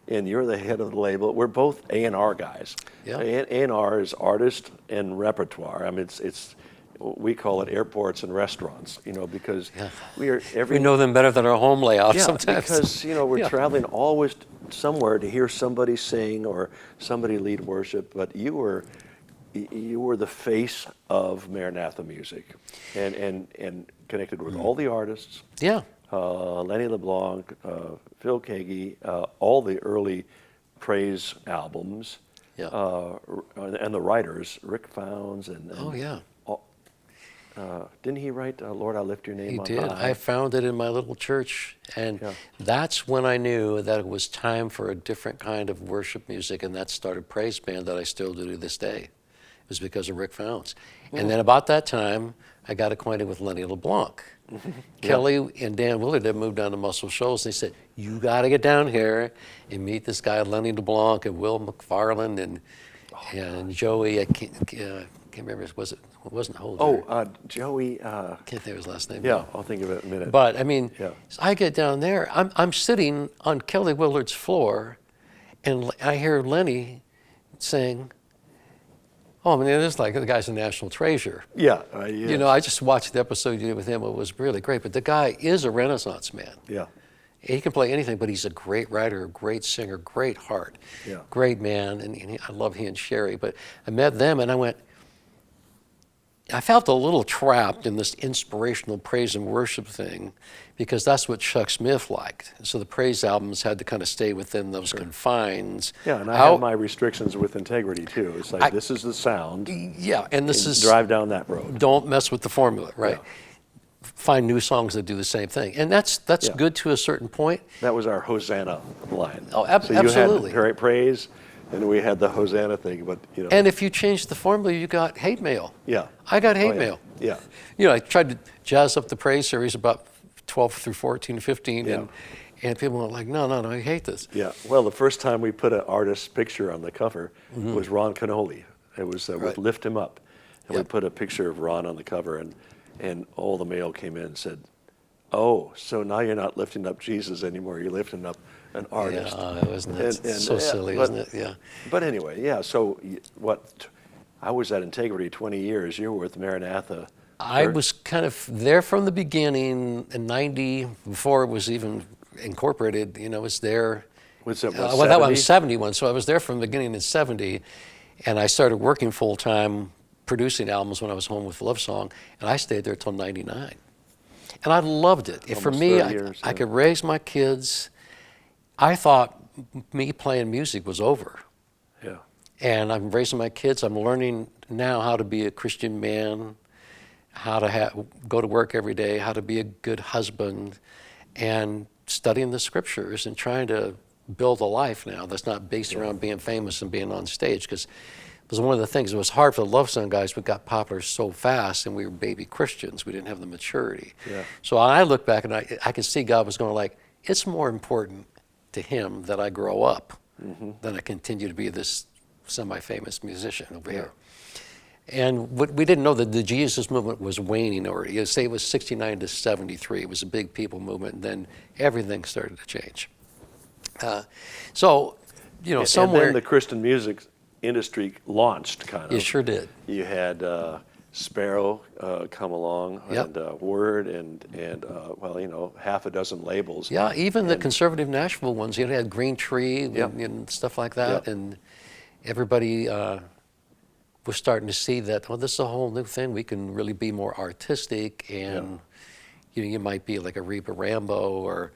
and you're the head of the label. We're both A&R guys. Yeah. A&R is artist and repertoire. I mean, it's we call it airports and restaurants, because we know them better than our home layout sometimes. because we're traveling always somewhere to hear somebody sing or somebody lead worship. But you were the face of Maranatha Music, and connected with all the artists. Yeah. Lenny LeBlanc, Phil Keaggy, all the early praise albums, Yeah. and the writers, Rick Founds and Oh, yeah. didn't he write "Lord, I Lift Your Name He on did. High"? I found it in my little church, and Yeah. that's when I knew that it was time for a different kind of worship music, and that started praise band that I still do to this day. It was because of Rick Founds. And then about that time, I got acquainted with Lenny LeBlanc. Kelly and Dan Willard had moved down to Muscle Shoals. They said, you got to get down here and meet this guy, Lenny LeBlanc, and Will McFarland, and Joey. I can't remember. It wasn't Holder. Joey. Can't think of his last name. Yeah, I'll think of it in a minute. But I mean, Yeah. so I get down there. I'm sitting on Kelly Willard's floor, and I hear Lenny saying, "Oh, I mean, it is like the guy's a national treasure." Yeah, You know, I just watched the episode you did with him. It was really great. But the guy is a Renaissance man. yeah, He can play anything, but he's a great writer, a great singer, great heart, Yeah. great man. And I love he and Sherry. But I met them, and I felt a little trapped in this inspirational praise and worship thing, because that's what Chuck Smith liked. So the praise albums had to kind of stay within those confines. yeah. And I have my restrictions with integrity too. It's like this is the sound. Yeah, and this is Drive down that road. don't mess with the formula, right? Yeah. Find new songs that do the same thing, and that's Yeah. good to a certain point. That was our Hosanna line. Oh, so you absolutely. had praise, and we had the Hosanna thing. But you know, And if you change the formula, you got hate mail. yeah, I got hate yeah. mail. Yeah, You know, I tried to jazz up the praise series about 12 through 14, 15, Yeah. and people were like, no, I hate this. yeah. Well, the first time we put an artist's picture on the cover was Ron Canoli. It was with Right. "Lift Him Up," and we Yep. put a picture of Ron on the cover, and all the mail came in and said, "Oh, so now you're not lifting up Jesus anymore. You're lifting up an artist." Yeah, wasn't that And- so yeah, silly, but- isn't it? Yeah. But anyway, yeah. So I was at Integrity 20 years. You were with Maranatha. I was kind of there from the beginning in 90, before it was even incorporated. You know, I was there. Was it, Well, that was 71, so I was there from the beginning in 70, and I started working full time producing albums when I was home with Love Song, and I stayed there till 99. And I loved it. For Almost me, 30 years, I yeah. could raise my kids. I thought me playing music was over. Yeah. And I'm raising my kids. I'm learning now how to be a Christian man, how to go to work every day, how to be a good husband, and studying the scriptures and trying to build a life now that's not based around being famous and being on stage. Because it was one of the things, it was hard for the Love Song guys. We got popular so fast, and we were baby Christians. We didn't have the maturity. Yeah. So I look back, and I could see God was going like, it's more important to him that I grow up than I continue to be this semi-famous musician over here. And we didn't know that the Jesus movement was waning already. You say it was 69 to 73. It was a big people movement, and then everything started to change. So, you know, And somewhere... then the Christian music industry launched, kind of. It sure did. You had Sparrow come along, Yep. and Word, and well, you know, half a dozen labels. Yeah, even the conservative Nashville ones, you know, had Green Tree Yep. and stuff like that, Yep. and everybody was starting to see that, well, this is a whole new thing. We can really be more artistic, and you know, you might be like a Reba Rambo, or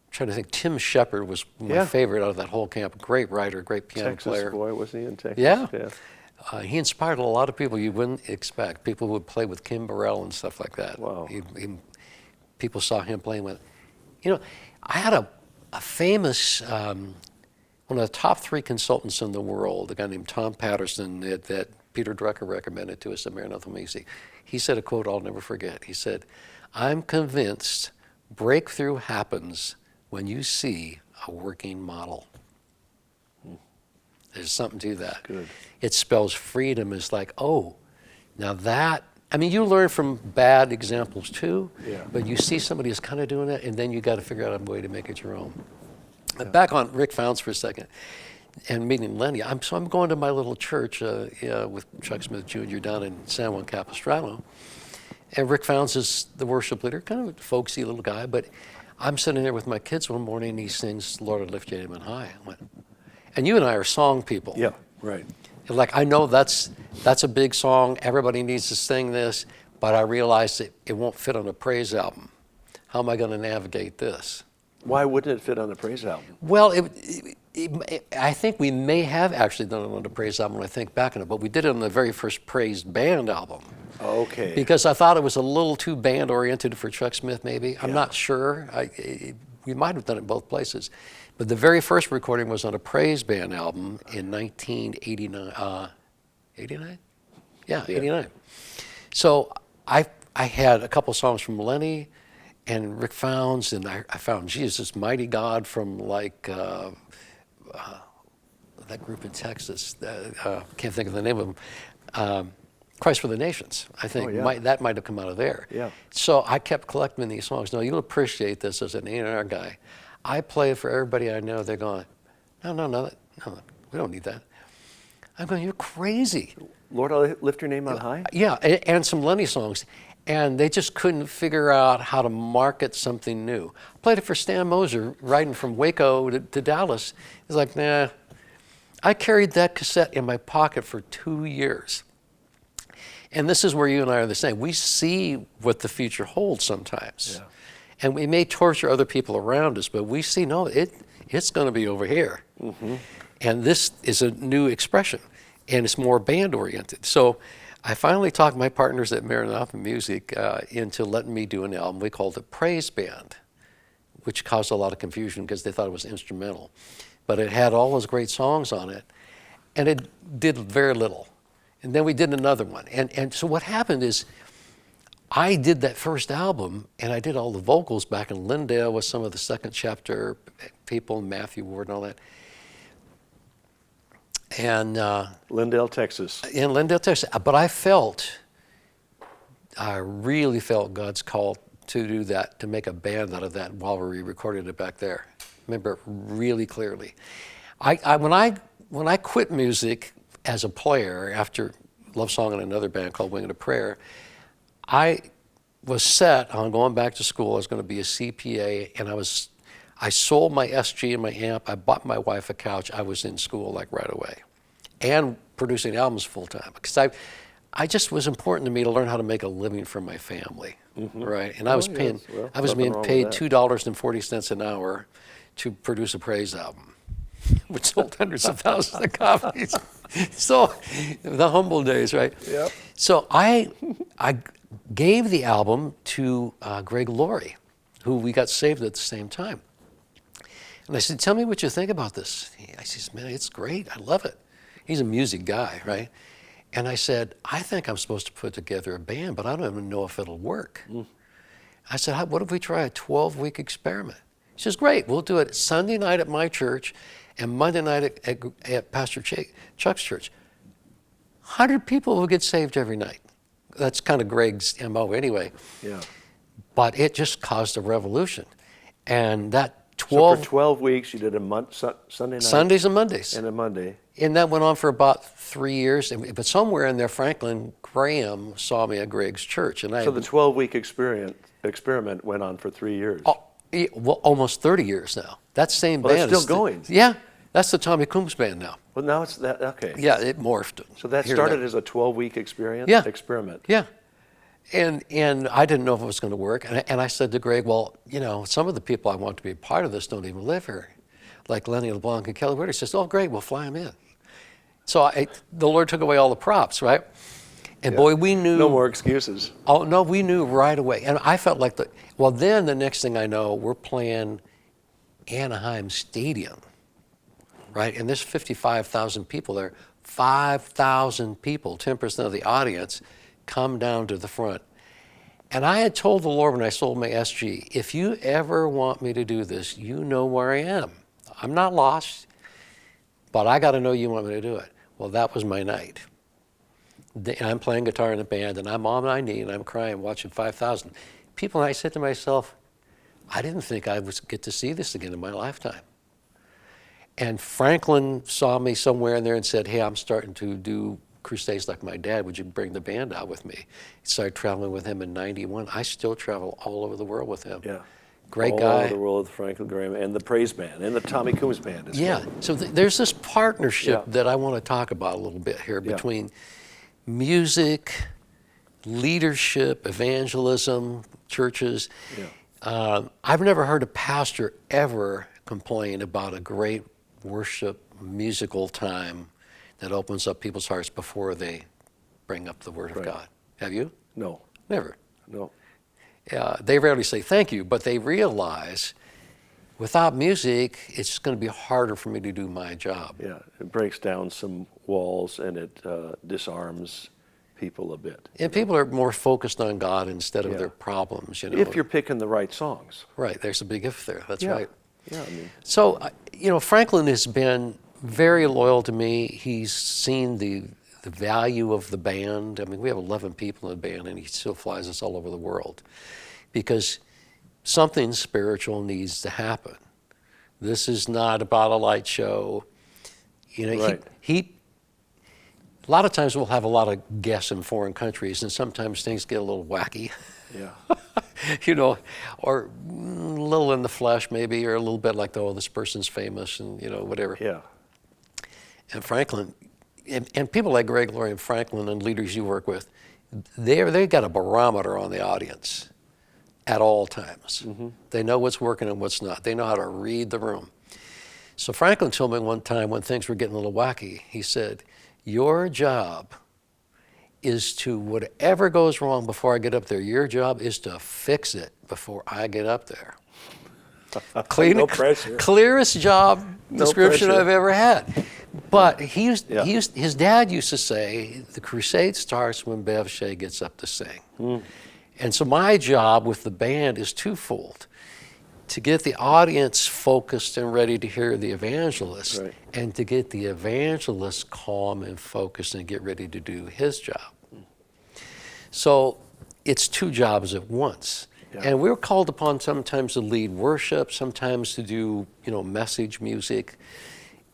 trying to think. Tim Shepard was my Yeah. favorite out of that whole camp. Great writer, great piano Texas player. boy, was he in Texas? Yeah. Yeah. He inspired a lot of people you wouldn't expect. People would play with Kim Burrell and stuff like that. Wow. People saw him playing with. You know, I had a famous, one of the top 3 consultants in the world, a guy named Tom Patterson that Peter Drucker recommended to us at Maranatha Music. He said a quote I'll never forget. He said, "I'm convinced breakthrough happens when you see a working model." There's something to that. Good. It spells freedom. It's like, oh, now that, I mean, you learn from bad examples too, Yeah. but you see somebody who's kind of doing it, and then you got to figure out a way to make it your own. But back on Rick Founds for a second, and meeting Lenny. I'm going to my little church with Chuck Smith Jr. down in San Juan Capistrano, and Rick Founds is the worship leader, kind of a folksy little guy, but I'm sitting there with my kids one morning, and he sings, "Lord, I lift your name on high." I went, and you and I are song people. Yeah, right. Like, I know that's a big song. Everybody needs to sing this, but I realized it won't fit on a praise album. how am I going to navigate this? Why wouldn't it fit on the praise album? Well, I think we may have actually done it on the praise album when I think back on it, but we did it on the very first praise band album. Okay. Because I thought it was a little too band oriented for Chuck Smith, maybe. I'm not sure. We might have done it both places. But the very first recording was on a praise band album in 1989. 89? Yeah, 89. So I had a couple songs from Lenny and Rick Founds, and I found Jesus, Mighty God from like that group in Texas. Can't think of the name of them. Christ for the Nations, I think. That might have come out of there. Yeah. So I kept collecting these songs. Now, you'll appreciate this as an A&R guy. I play it for everybody I know. They're going, no, we don't need that. I'm going, you're crazy. Lord, I'll lift your name on high? Yeah, and some Lenny songs. And they just couldn't figure out how to market something new. I played it for Stan Moser, riding from Waco to Dallas. He's like, nah. I carried that cassette in my pocket for 2 years. And this is where you and I are the same. We see what the future holds sometimes. Yeah. And we may torture other people around us, but we see, no, it's going to be over here. Mm-hmm. And this is a new expression, and it's more band-oriented. So I finally talked my partners at Maranatha Music into letting me do an album. We called it Praise Band, which caused a lot of confusion because they thought it was instrumental. But it had all those great songs on it, and it did very little. And then we did another one. And so what happened is I did that first album, and I did all the vocals back in Lindale with some of the second chapter people, Matthew Ward and all that. And Lindale, Texas. In Lindale, Texas. But I really felt God's call to do that, to make a band out of that while we recorded it back there. Remember it really clearly. When I quit music as a player after Love Song in another band called Wing of Prayer, I was set on going back to school. I was going to be a CPA, and I sold my SG and my amp. I bought my wife a couch. I was in school like right away, and producing albums full time because I just was important to me to learn how to make a living for my family, right? And I was being paid $2.40 an hour to produce a praise album, which sold hundreds of thousands of copies. So the humble days, right? Yep. So I gave the album to Greg Laurie, who we got saved at the same time. And I said, tell me what you think about this. I said, man, it's great. I love it. He's a music guy, right? And I said, I think I'm supposed to put together a band, but I don't even know if it'll work. I said, what if we try a 12-week experiment? He says, great, we'll do it Sunday night at my church and Monday night at Pastor Chuck's church. 100 people will get saved every night. That's kind of Greg's MO anyway. Yeah. But it just caused a revolution. And that 12... So for 12 weeks, you did a Sunday night? Sundays and Mondays. And a Monday. And that went on for about 3 years. But somewhere in there, Franklin Graham saw me at Greg's church. And so the 12-week experiment went on for 3 years. Well, almost 30 years now. That same band is still going. Yeah, that's the Tommy Coomes band now. Well, now it's that, okay. Yeah, it morphed. So that started as a 12-week experiment? Yeah. And I didn't know if it was going to work. And I said to Greg, well, some of the people I want to be a part of this don't even live here, like Lenny LeBlanc and Kelly Whitty. He says, oh, great, we'll fly them in. So the Lord took away all the props, right? And boy, we knew. No more excuses. Oh, no, we knew right away. And I felt like then the next thing I know, we're playing Anaheim Stadium, right? And there's 55,000 people there. 5,000 people, 10% of the audience, come down to the front. And I had told the Lord when I sold my SG, if you ever want me to do this, you know where I am. I'm not lost, but I got to know you want me to do it. Well, that was my night. I'm playing guitar in the band, and I'm on my knee, and I'm crying, watching 5,000 people. And I said to myself, I didn't think I would get to see this again in my lifetime. And Franklin saw me somewhere in there and said, hey, I'm starting to do crusades like my dad. Would you bring the band out with me? He started traveling with him in '91. I still travel all over the world with him. Yeah. Great all guy. All over the world with Franklin Graham and the Praise Band and the Tommy Coomes Band. Yeah. So there's this partnership that I want to talk about a little bit here between music, leadership, evangelism, churches. Yeah. I've never heard a pastor ever complain about a great worship musical time that opens up people's hearts before they bring up the Word of Right. God. Have you? No, Never. no. They rarely say thank you, but they realize without music, it's going to be harder for me to do my job. Yeah, it breaks down some walls and it disarms people a bit. And people are more focused on God instead of Yeah. their problems, you know. If you're picking the right songs. Right, there's a big if there, that's Yeah. right. Yeah, I mean, So, you know, Franklin has been very loyal to me. He's seen the value of the band. I mean, we have 11 people in the band, and he still flies us all over the world because something spiritual needs to happen. This is not about a light show. You know, Right. he a lot of times we'll have a lot of guests in foreign countries, and sometimes things get a little wacky. yeah. You know, or a little in the flesh maybe, or a little bit like, oh, this person's famous and, you know, whatever. Yeah. And Franklin, and people like Greg, Laurie, and Franklin and leaders you work with, they got a barometer on the audience at all times. Mm-hmm. They know what's working and what's not. They know how to read the room. So Franklin told me one time when things were getting a little wacky, he said, your job is to, whatever goes wrong before I get up there, your job is to fix it before I get up there. No pressure. Clearest job No description pressure. I've ever had. But his Yeah. dad used to say, the crusade starts when Bev Shea gets up to sing. And so my job with the band is twofold. To get the audience focused and ready to hear the evangelist, Right. and to get the evangelist calm and focused and get ready to do his job. So it's two jobs at once. Yeah. And we're called upon sometimes to lead worship, sometimes to do, you know, message music.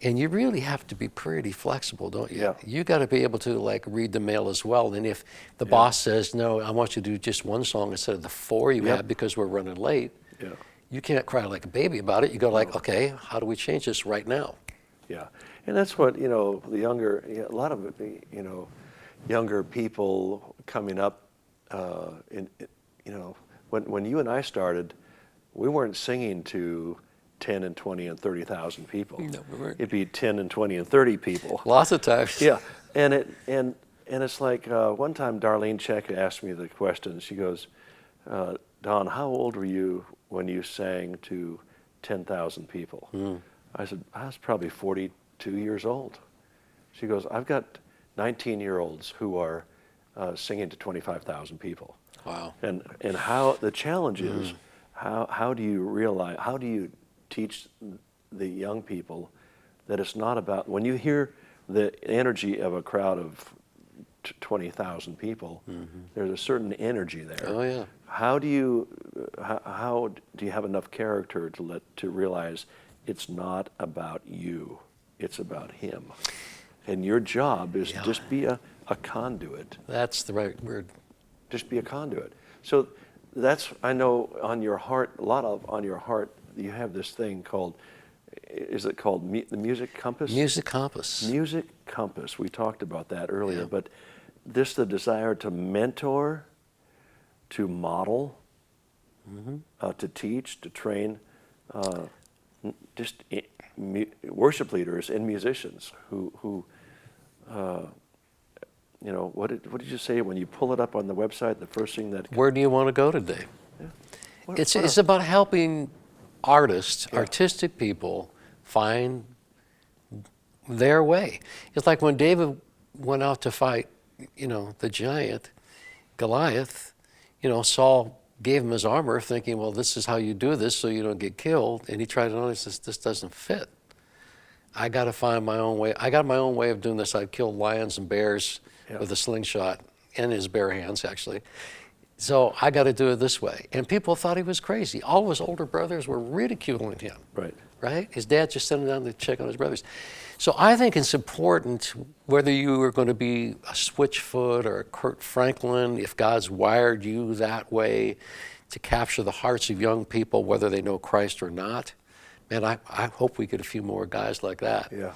And you really have to be pretty flexible, don't you? Yeah. You got to be able to like read the mail as well. And if the boss says, no, I want you to do just one song instead of the four you Yep. have because we're running late, Yeah. you can't cry like a baby about it. You go like, okay, how do we change this right now? Yeah, and that's what, you know, the younger, a lot of it, you know, younger people coming up, you know, when you and I started, we weren't singing to 10 and 20 and 30,000 people. No, we weren't. It'd be 10 and 20 and 30 people. Lots of times. Yeah, and it's like one time Darlene Check asked me the question. She goes, Don, how old were you when you sang to 10,000 people? I said, I was probably 42 years old. She goes, I've got 19-year-olds who are singing to 25,000 people. Wow. And how the challenge is, how do you realize, how do you teach the young people that it's not about, when you hear the energy of a crowd of 20,000 people, there's a certain energy there. Oh, yeah. How do you have enough character to realize it's not about you, it's about him, and your job is just be a conduit. That's the right word. Just be a conduit. So that's, I know on your heart, on your heart, you have this thing called, is it called the music compass? Music compass. Music compass. We talked about that earlier, but this the desire to mentor, to model, to teach, to train, worship leaders and musicians who you know, what did you say when you pull it up on the website? The first thing that Where do you want to go today? What- It's what it's a- about helping artists, artistic people, find their way. It's like when David went out to fight, you know, the giant, Goliath, you know, Saul gave him his armor thinking, well, this is how you do this so you don't get killed. And he tried it on and says, this doesn't fit. I got to find my own way. I got my own way of doing this. I'd kill lions and bears with a slingshot in his bare hands, actually. So I got to do it this way. And people thought he was crazy. All of his older brothers were ridiculing him. Right? His dad just sent him down to check on his brothers. So I think it's important, whether you are going to be a Switchfoot or a Kurt Franklin, if God's wired you that way to capture the hearts of young people, whether they know Christ or not. Man, I hope we get a few more guys like that. Yeah.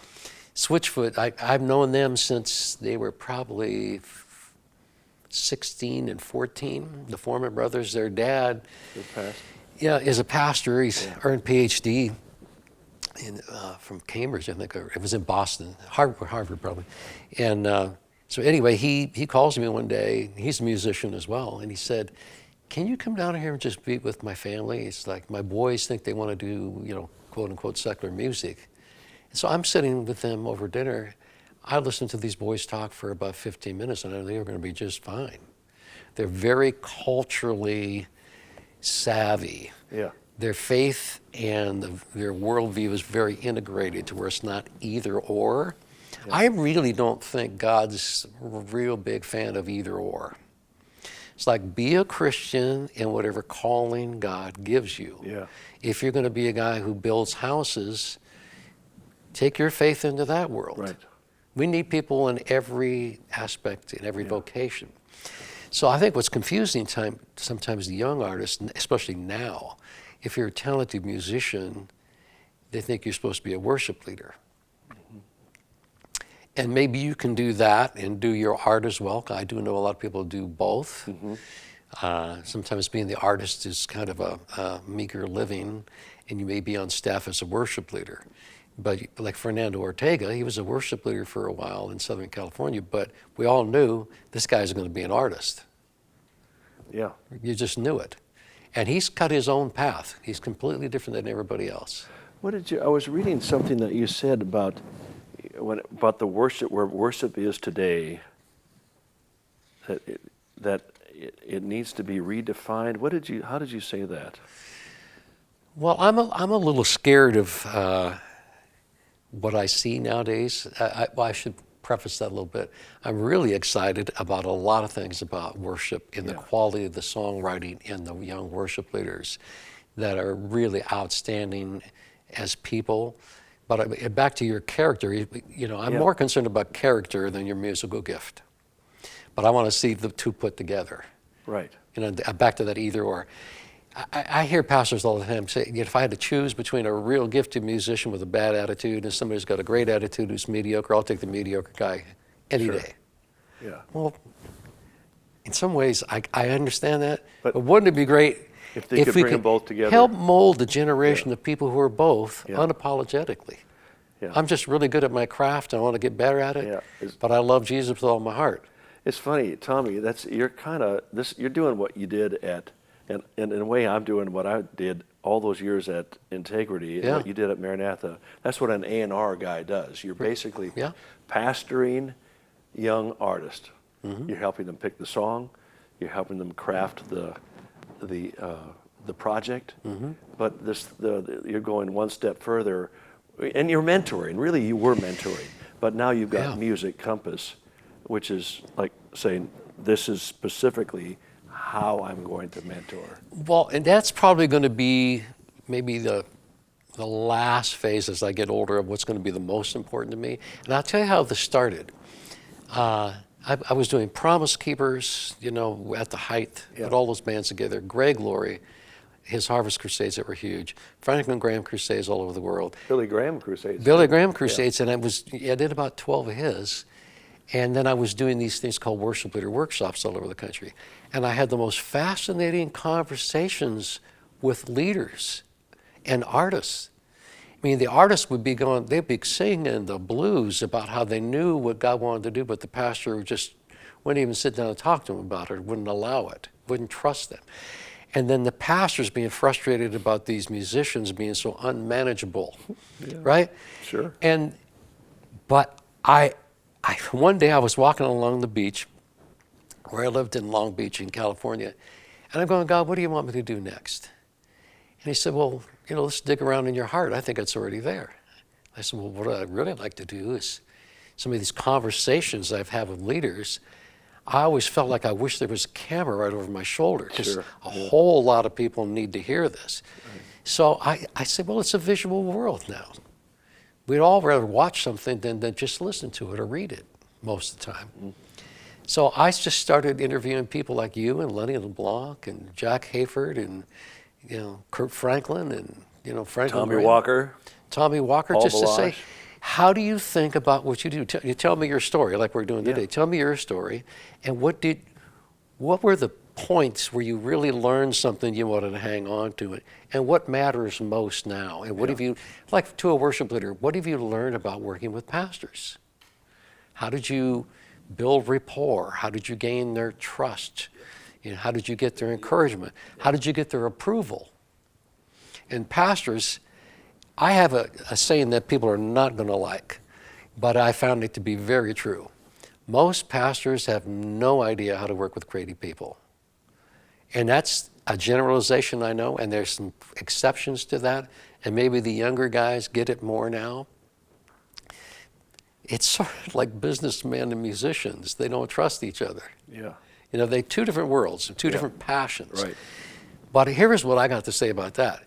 Switchfoot, I've known them since they were probably 16 and 14. The Foreman brothers, their dad, Yeah, as a pastor, he's earned PhD from Cambridge, I think, or it was in Boston, Harvard probably. And so anyway, he calls me one day. He's a musician as well, and he said, "Can you come down here and just be with my family? It's like my boys think they want to do, quote unquote, secular music." And so I'm sitting with them over dinner. I listened to these boys talk for about 15 minutes, and I knew they were going to be just fine. They're very culturally savvy. Yeah. Their faith and their worldview is very integrated to where it's not either or. Yeah. I really don't think God's a real big fan of either or. It's like, be a Christian in whatever calling God gives you. Yeah. If you're going to be a guy who builds houses, take your faith into that world. Right. We need people in every aspect, in every vocation. So I think what's confusing sometimes the young artists, especially now, if you're a talented musician, they think you're supposed to be a worship leader. Mm-hmm. And maybe you can do that and do your art as well. I do know a lot of people do both. Mm-hmm. Sometimes being the artist is kind of a meager living, and you may be on staff as a worship leader. But like Fernando Ortega, he was a worship leader for a while in Southern California, but we all knew this guy's going to be an artist. Yeah. You just knew it. And he's cut his own path. He's completely different than everybody else. I was reading something that you said about the worship, where worship is today, that it needs to be redefined. How did you say that? Well, I'm a little scared of what I see nowadays. I should preface that a little bit. I'm really excited about a lot of things about worship and the quality of the songwriting and the young worship leaders that are really outstanding as people. But back to your character, I'm more concerned about character than your musical gift. But I want to see the two put together. Right. Back to that either or. I hear pastors all the time say, if I had to choose between a real gifted musician with a bad attitude and somebody who's got a great attitude who's mediocre, I'll take the mediocre guy any day. Yeah. Well, in some ways, I understand that, but wouldn't it be great if we could bring them both together? Help mold the generation of people who are both unapologetically. Yeah. I'm just really good at my craft. I want to get better at it, but I love Jesus with all my heart. It's funny, Tommy. You're doing what you did and in a way, I'm doing what I did all those years at Integrity, and what you did at Maranatha. That's what an A&R guy does. You're basically pastoring young artists. Mm-hmm. You're helping them pick the song. You're helping them craft the project. Mm-hmm. But you're going one step further, and you're mentoring. Really, you were mentoring. But now you've got Music Compass, which is like saying, this is specifically how I'm going to mentor. Well, and that's probably going to be maybe the last phase as I get older of what's going to be the most important to me. And I'll tell you how this started. I was doing Promise Keepers, at the height, put all those bands together. Greg Laurie, his Harvest Crusades that were huge. Franklin Graham Crusades all over the world. Billy Graham Crusades. And I did about 12 of his. And then I was doing these things called worship leader workshops all over the country. And I had the most fascinating conversations with leaders and artists. I mean, the artists would be they'd be singing the blues about how they knew what God wanted to do, but the pastor just wouldn't even sit down and talk to them about it, wouldn't allow it, wouldn't trust them. And then the pastors being frustrated about these musicians being so unmanageable, right? Sure. But one day I was walking along the beach where I lived in Long Beach in California, and I'm going, God, what do you want me to do next? And he said, well, let's dig around in your heart. I think it's already there. I said, well, what I'd really like to do is some of these conversations I've had with leaders, I always felt like I wish there was a camera right over my shoulder, because a whole lot of people need to hear this. Right. So I said, well, it's a visual world now. We'd all rather watch something than just listen to it or read it most of the time. Mm. So I just started interviewing people like you and Lenny LeBlanc and Jack Hayford and Kurt Franklin and Franklin Tommy Graham, Walker. Paul just to say, how do you think about what you do? You tell me your story, like we're doing today. Tell me your story, and what were the points where you really learned something you wanted to hang on to it, and what matters most now, and what have you, like to a worship leader, what have you learned about working with pastors? How did you build rapport? How did you gain their trust? You know, how did you get their encouragement? How did you get their approval? And pastors, I have a saying that people are not going to like, but I found it to be very true. Most pastors have no idea how to work with creative people. And that's a generalization, I know, and there's some exceptions to that, and maybe the younger guys get it more now. It's sort of like businessmen and musicians. They don't trust each other. Yeah. You know, they're two different worlds, two different passions. Right. But here's what I got to say about that.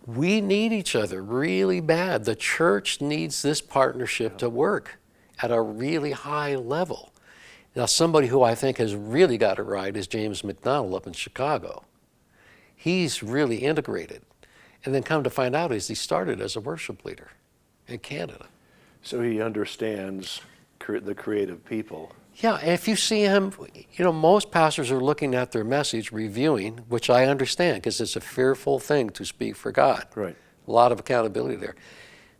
We need each other really bad. The church needs this partnership to work at a really high level. Now, somebody who I think has really got it right is James McDonald up in Chicago. He's really integrated. And then come to find out is he started as a worship leader in Canada. So he understands the creative people. Yeah, and if you see him, you know, most pastors are looking at their message, reviewing, which I understand because it's a fearful thing to speak for God. Right. A lot of accountability there.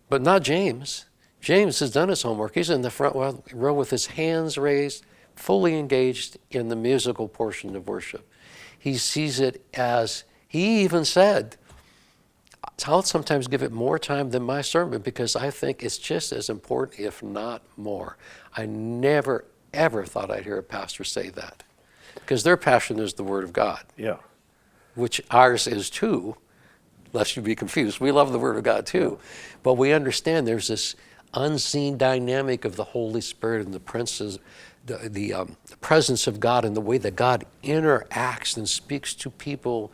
But not James. James has done his homework. He's in the front row with his hands raised, fully engaged in the musical portion of worship. He sees it as, he even said, I'll sometimes give it more time than my sermon because I think it's just as important, if not more. I never, ever thought I'd hear a pastor say that because their passion is the Word of God. Yeah. Which ours is too, lest you be confused. We love the Word of God too, but we understand there's this unseen dynamic of the Holy Spirit and the presence of God and the way that God interacts and speaks to people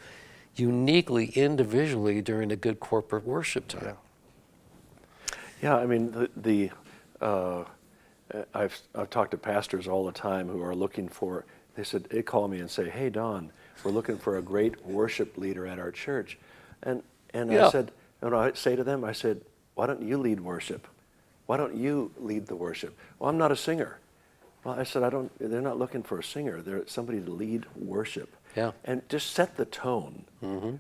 uniquely, individually during a good corporate worship time. Yeah, I mean, I've talked to pastors all the time who are looking for, they call me and say, hey, Don, we're looking for a great worship leader at our church. And I said, and I say to them, I said, why don't you lead worship? Why don't you lead the worship? Well, I'm not a singer. Well, I said, they're not looking for a singer. They're somebody to lead worship. Yeah. And just set the tone.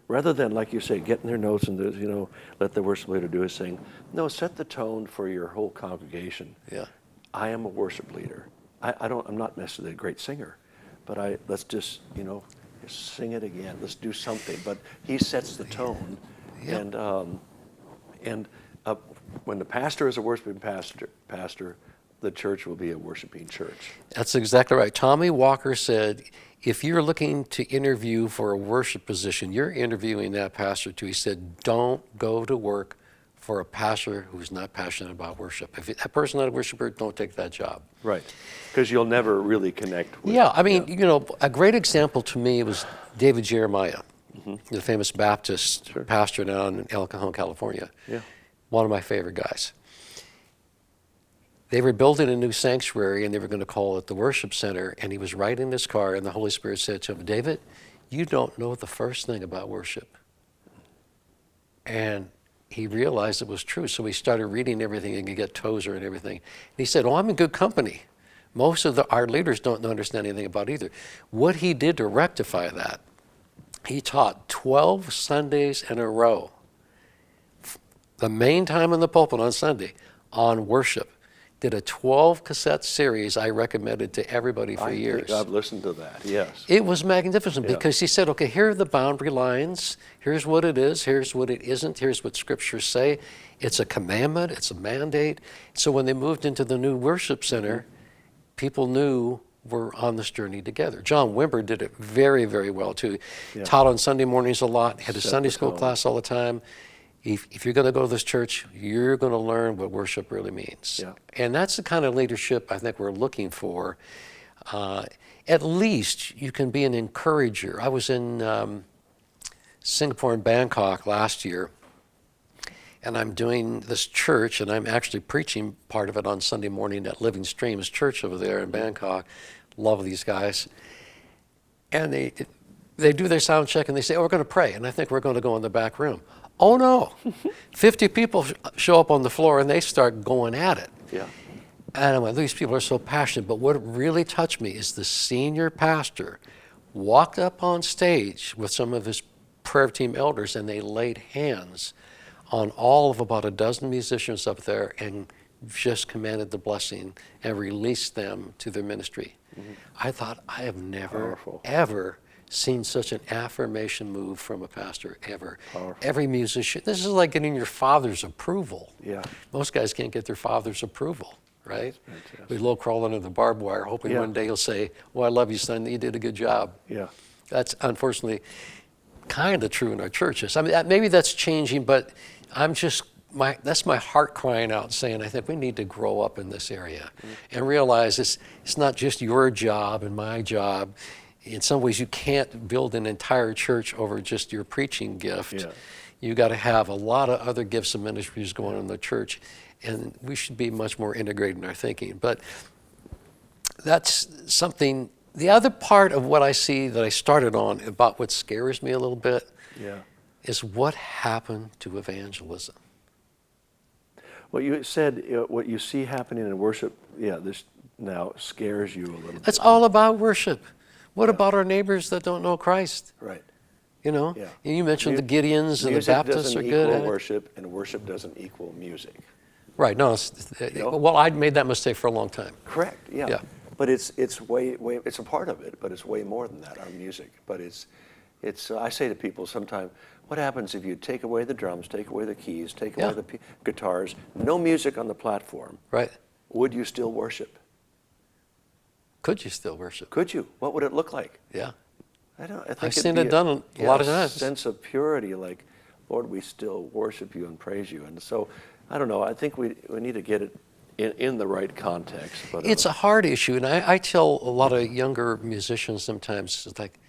Rather than, like you say, get in their notes and, let the worship leader do his thing. No, set the tone for your whole congregation. Yeah. I am a worship leader. I'm not necessarily a great singer, but let's just, sing it again. Let's do something. But he sets the tone. Yeah. And when the pastor is a worshiping pastor, the church will be a worshiping church. That's exactly right. Tommy Walker said, if you're looking to interview for a worship position, you're interviewing that pastor too. He said, don't go to work for a pastor who's not passionate about worship. If that person's not a worshiper, don't take that job. Right, because you'll never really connect with. Yeah, I mean, a great example to me was David Jeremiah, the famous Baptist pastor down in El Cajon, California. Yeah. One of my favorite guys. They were building a new sanctuary and they were going to call it the worship center, and he was riding in his car and the Holy Spirit said to him, David, you don't know the first thing about worship. And he realized it was true, so he started reading everything and could get Tozer and everything. And he said, I'm in good company. Most of our leaders don't understand anything about either. What he did to rectify that, he taught 12 Sundays in a row, the main time in the pulpit on Sunday, on worship. Did a 12-cassette series I recommended to everybody for years. I think I've listened to that, yes. It was magnificent because he said, okay, here are the boundary lines. Here's what it is. Here's what it isn't. Here's what scriptures say. It's a commandment. It's a mandate. So when they moved into the new worship center, people knew we're on this journey together. John Wimber did it very, very well too. Yeah. Taught on Sunday mornings a lot. Had a Set Sunday the school tone. class all the time. If you're going to go to this church, you're going to learn what worship really means. Yeah. And that's the kind of leadership I think we're looking for. At least you can be an encourager. I was in Singapore and Bangkok last year, and I'm doing this church, and I'm actually preaching part of it on Sunday morning at Living Streams Church over there in Bangkok. Love these guys. And they do their sound check, and they say, oh, we're going to pray, and I think we're going to go in the back room. Oh no, 50 people show up on the floor and they start going at it. Yeah. And I'm like, these people are so passionate, but what really touched me is the senior pastor walked up on stage with some of his prayer team elders, and they laid hands on all of about a dozen musicians up there and just commanded the blessing and released them to their ministry. I thought, I have never, Powerful. ever seen such an affirmation move from a pastor, ever. Powerful. Every musician, this is like getting your father's approval. Yeah. Most guys can't get their father's approval, right? Fantastic. We low crawl under the barbed wire, hoping Yeah. one day he'll say, well, I love you, son, you did a good job. Yeah. That's unfortunately kind of true in our churches. I mean, maybe that's changing, but I'm just, that's my heart crying out saying, I think we need to grow up in this area and realize it's not just your job and my job. In some ways, you can't build an entire church over just your preaching gift. Yeah. You got to have a lot of other gifts and ministries going on in the church, and we should be much more integrated in our thinking. But that's something. The other part of what I see that I started on about what scares me a little bit Yeah. is what happened to evangelism. What you said, what you see happening in worship, this now scares you a little bit. It's all about worship. What about our neighbors that don't know Christ? Right. You know, Yeah. you mentioned the Gideons and the Music Baptists doesn't are good at equal it. worship, and worship doesn't equal music. Right. No. know? Well, I'd made that mistake for a long time. Correct. Yeah. Yeah. But it's way it's a part of it, but it's way more than that. Our music, but it's I say to people sometimes, what happens if you take away the drums, take away the keys, take away Yeah. the guitars, no music on the platform? Right. Would you still worship? Could you still worship? Could you? What would it look like? Yeah. I think I've it'd seen be it done a lot of times. Sense of purity, like, Lord, we still worship you and praise you. And so, I don't know. I think we need to get it in the right context. But It's a hard issue, and I tell a lot of younger musicians sometimes, it's like,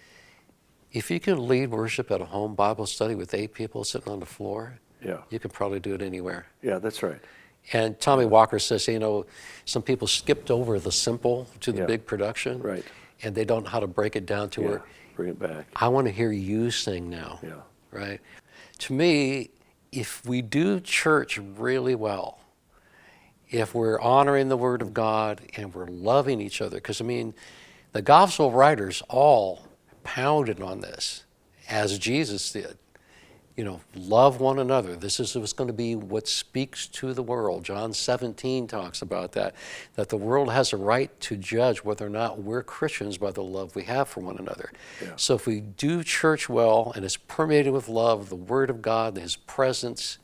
if you can lead worship at a home Bible study with 8 people sitting on the floor, yeah, you can probably do it anywhere. yeah, that's right. And Tommy Walker says, some people skipped over the simple to the Yeah. big production, Right. and they don't know how to break it down to where Bring it back. I want to hear you sing now, Yeah, right? To me, if we do church really well, if we're honoring the Word of God and we're loving each other, because the gospel writers all pounded on this, as Jesus did. Love one another. This is what's going to be what speaks to the world. John 17 talks about that the world has a right to judge whether or not we're Christians by the love we have for one another. Yeah. So if we do church well and it's permeated with love, the Word of God, His presence,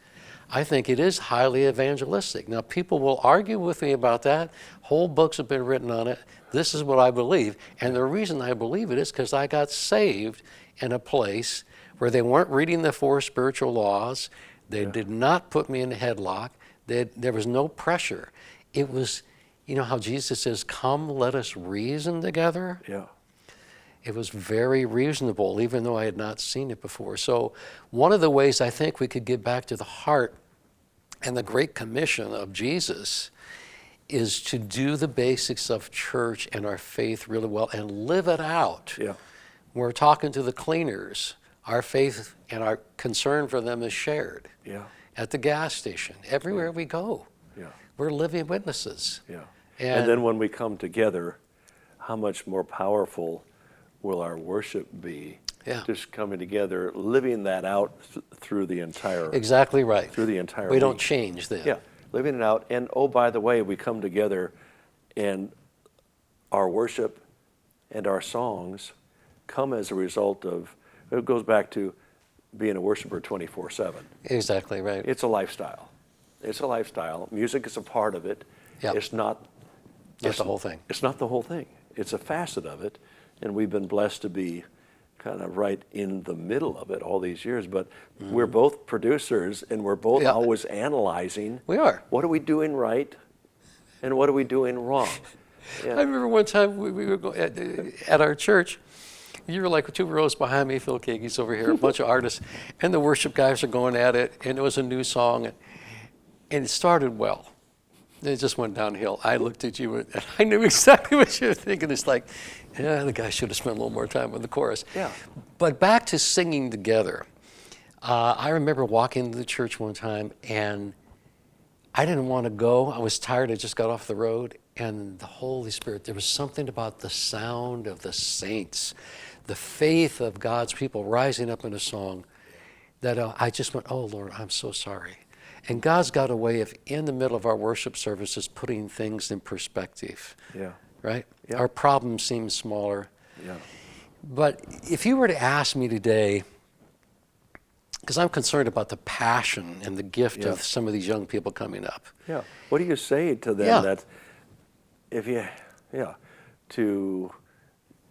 I think it is highly evangelistic. Now, people will argue with me about that. Whole books have been written on it. This is what I believe. And the reason I believe it is because I got saved in a place where they weren't reading the 4 spiritual laws. They did not put me in a headlock. There was no pressure. It was, how Jesus says, come, let us reason together. yeah, It was very reasonable, even though I had not seen it before. So one of the ways I think we could get back to the heart and the Great Commission of Jesus is to do the basics of church and our faith really well and live it out. yeah, When we're talking to the cleaners, our faith and our concern for them is shared. yeah, At the gas station, everywhere we go, yeah, we're living witnesses. yeah. And- And then when we come together, how much more powerful will our worship be? Yeah. Just coming together, living that out through the entire Exactly right. through the entire We don't week. change then. Yeah, living it out. And oh, by the way, we come together and our worship and our songs come as a result of, it goes back to being a worshiper 24/7. Exactly right. It's a lifestyle. It's a lifestyle. Music is a part of it. Yeah. It's not Not the whole thing. It's not the whole thing. It's a facet of it. And we've been blessed to be kind of right in the middle of it all these years. But we're both producers and we're both Yeah. always analyzing. We are. What are we doing right and what are we doing wrong? I remember one time we were at our church. You were like 2 rows behind me, Phil Kagey's over here, a bunch of artists, and the worship guys are going at it, and it was a new song, and it started well. And it just went downhill. I looked at you, and I knew exactly what you were thinking. It's like, yeah, the guy should have spent a little more time on the chorus. Yeah. But back to singing together. I remember walking into the church one time, and I didn't want to go. I was tired. I just got off the road. And the Holy Spirit, there was something about the sound of the saints, the faith of God's people rising up in a song that I just went, oh, Lord, I'm so sorry. And God's got a way of, in the middle of our worship services, putting things in perspective. Yeah. Right? Yeah. Our problems seem smaller. Yeah. But if you were to ask me today, because I'm concerned about the passion and the gift Yeah. of some of these young people coming up. Yeah. What do you say to them Yeah. that if you, to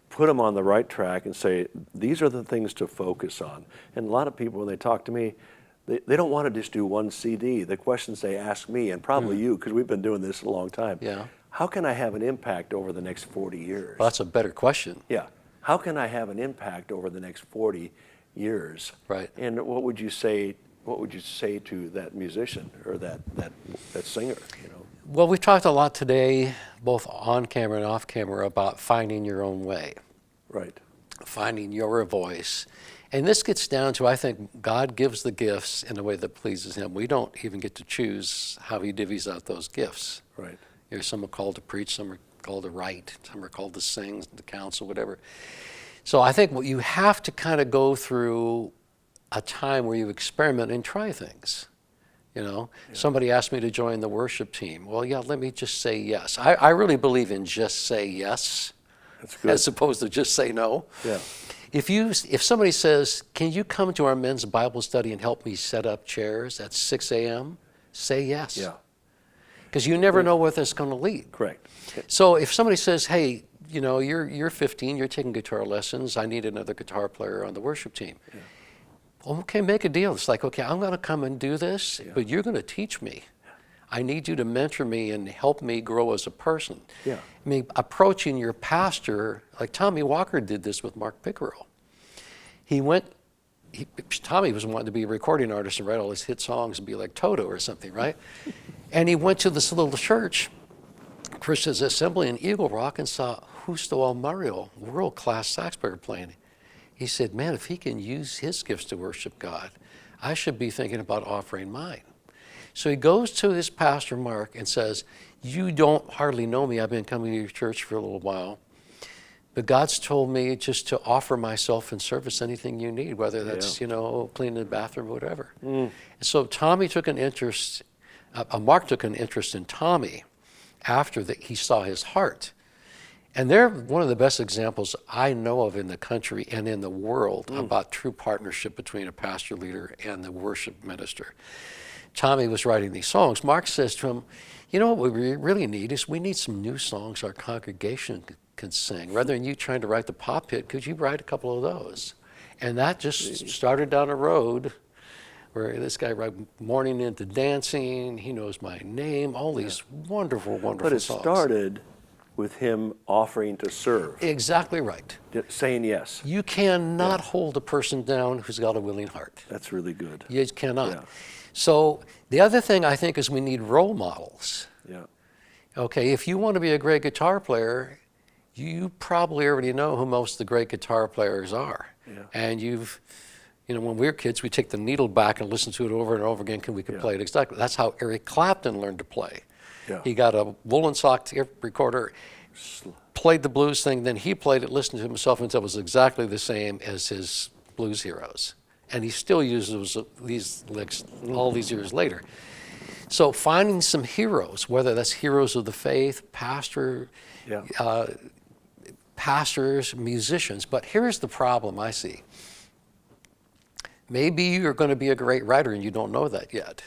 put them on the right track and say, these are the things to focus on. And a lot of people, when they talk to me, they don't want to just do one CD. The questions they ask me, and probably you, because we've been doing this a long time. Yeah. How can I have an impact over the next 40 years? Well, that's a better question. Yeah. How can I have an impact over the next 40 years? Right. And what would you say? What would you say to that musician or that singer? You know. Well, we've talked a lot today, both on camera and off camera, about finding your own way, Right. finding your voice. And this gets down to, I think, God gives the gifts in a way that pleases Him. We don't even get to choose how He divvies out those gifts. Right. Some are called to preach, some are called to write, some are called to sing, to counsel, whatever. So I think what you have to kind of go through a time where you experiment and try things. You know, somebody asked me to join the worship team. Well, yeah, let me just say yes. I really believe in just say yes, That's good. as opposed to just say no. Yeah. If somebody says, can you come to our men's Bible study and help me set up chairs at 6 a.m., say yes. Yeah. Because you never know where that's going to lead. Correct. So if somebody says, hey, you know, you're 15, you're taking guitar lessons, I need another guitar player on the worship team. Yeah. Well, okay, make a deal. It's like, okay, I'm going to come and do this, but you're going to teach me. I need you to mentor me and help me grow as a person. Yeah. I mean, approaching your pastor, like Tommy Walker did this with Mark Pickerel. Tommy was wanting to be a recording artist and write all his hit songs and be like Toto or something, right? And he went to this little church, Christian's Assembly in Eagle Rock, and saw Justo Almario, world-class sax player, playing. He said, man, if he can use his gifts to worship God, I should be thinking about offering mine. So he goes to his pastor, Mark, and says, you don't hardly know me. I've been coming to your church for a little while. But God's told me just to offer myself in service, anything you need, whether that's, cleaning the bathroom or whatever. And so Tommy took an interest, Mark took an interest in Tommy after he saw his heart. And they're one of the best examples I know of in the country and in the world about true partnership between a pastor leader and the worship minister. Tommy was writing these songs. Mark says to him, you know what we really need is we need some new songs our congregation can sing. Rather than you trying to write the pop hit, could you write a couple of those? And that just started down a road where this guy wrote Morning into Dancing, He Knows My Name, all these wonderful, wonderful songs. But it started with him offering to serve. Exactly right. Saying yes. You cannot hold a person down who's got a willing heart. That's really good. You cannot. Yeah. So the other thing I think is we need role models. Yeah. Okay, if you want to be a great guitar player, you probably already know who most of the great guitar players are. Yeah. And when we were kids, we take the needle back and listen to it over and over again because we could play it exactly. That's how Eric Clapton learned to play. Yeah. He got a woolen sock tape recorder, played the blues thing, then he played it, listened to himself, and said it was exactly the same as his blues heroes. And he still uses these licks all these years later. So finding some heroes, whether that's heroes of the faith, pastors, musicians. But here's the problem I see. Maybe you're going to be a great writer and you don't know that yet.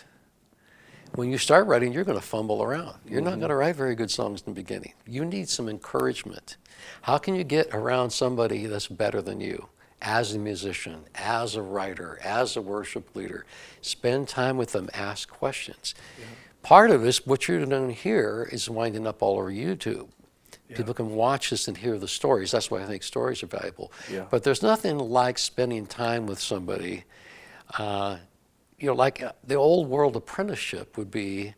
When you start writing, you're going to fumble around. You're not going to write very good songs in the beginning. You need some encouragement. How can you get around somebody that's better than you? As a musician, as a writer, as a worship leader, spend time with them, ask questions. Yeah. Part of this, what you're doing here is winding up all over YouTube. Yeah. People can watch this and hear the stories. That's why I think stories are valuable. Yeah. But there's nothing like spending time with somebody. Like the old world apprenticeship would be,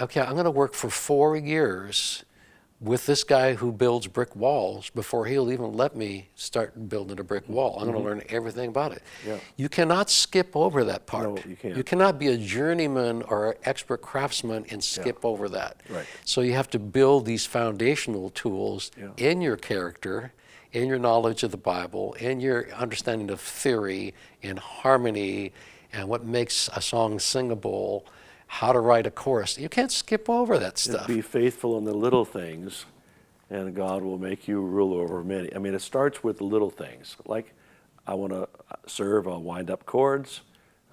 okay, I'm going to work for 4 years with this guy who builds brick walls before he'll even let me start building a brick wall. I'm going to learn everything about it. Yeah. You cannot skip over that part. No, you can't. You cannot be a journeyman or an expert craftsman and skip over that. Right. So you have to build these foundational tools in your character, in your knowledge of the Bible, in your understanding of theory and harmony and what makes a song singable, how to write a chorus. You can't skip over that stuff. Be faithful in the little things, and God will make you rule over many. I mean, it starts with the little things. Like, I want to serve, I'll wind up chords,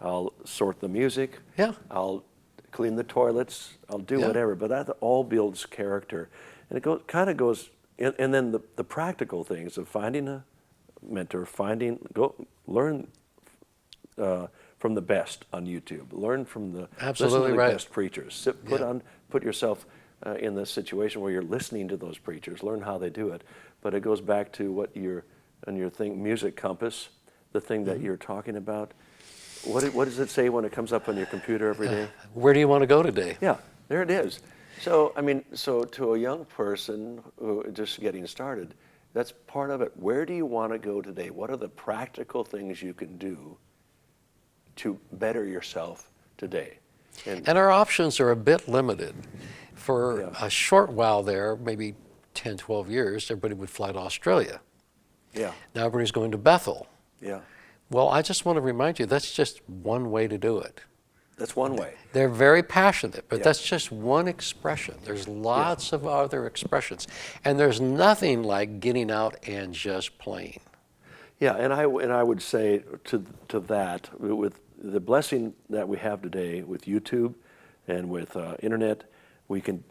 I'll sort the music, Yeah. I'll clean the toilets, I'll do whatever. But that all builds character. And it kind of goes, and then the practical things of finding a mentor, learn from the best on YouTube, learn from the Absolutely listen to the right. best preachers. Put yourself in the situation where you're listening to those preachers, learn how they do it. But it goes back to what your music compass, the thing that you're talking about. What does it say when it comes up on your computer every day? Where do you want to go today? Yeah, there it is. So, I mean, to a young person who just getting started, that's part of it. Where do you want to go today? What are the practical things you can do to better yourself today? And our options are a bit limited. For a short while there, maybe 10, 12 years, everybody would fly to Australia. Yeah. Now everybody's going to Bethel. Yeah. Well, I just want to remind you, that's just one way to do it. That's one way. They're very passionate, but that's just one expression. There's lots of other expressions. And there's nothing like getting out and just playing. Yeah, and I would say to that, with the blessing that we have today with YouTube and with internet, we can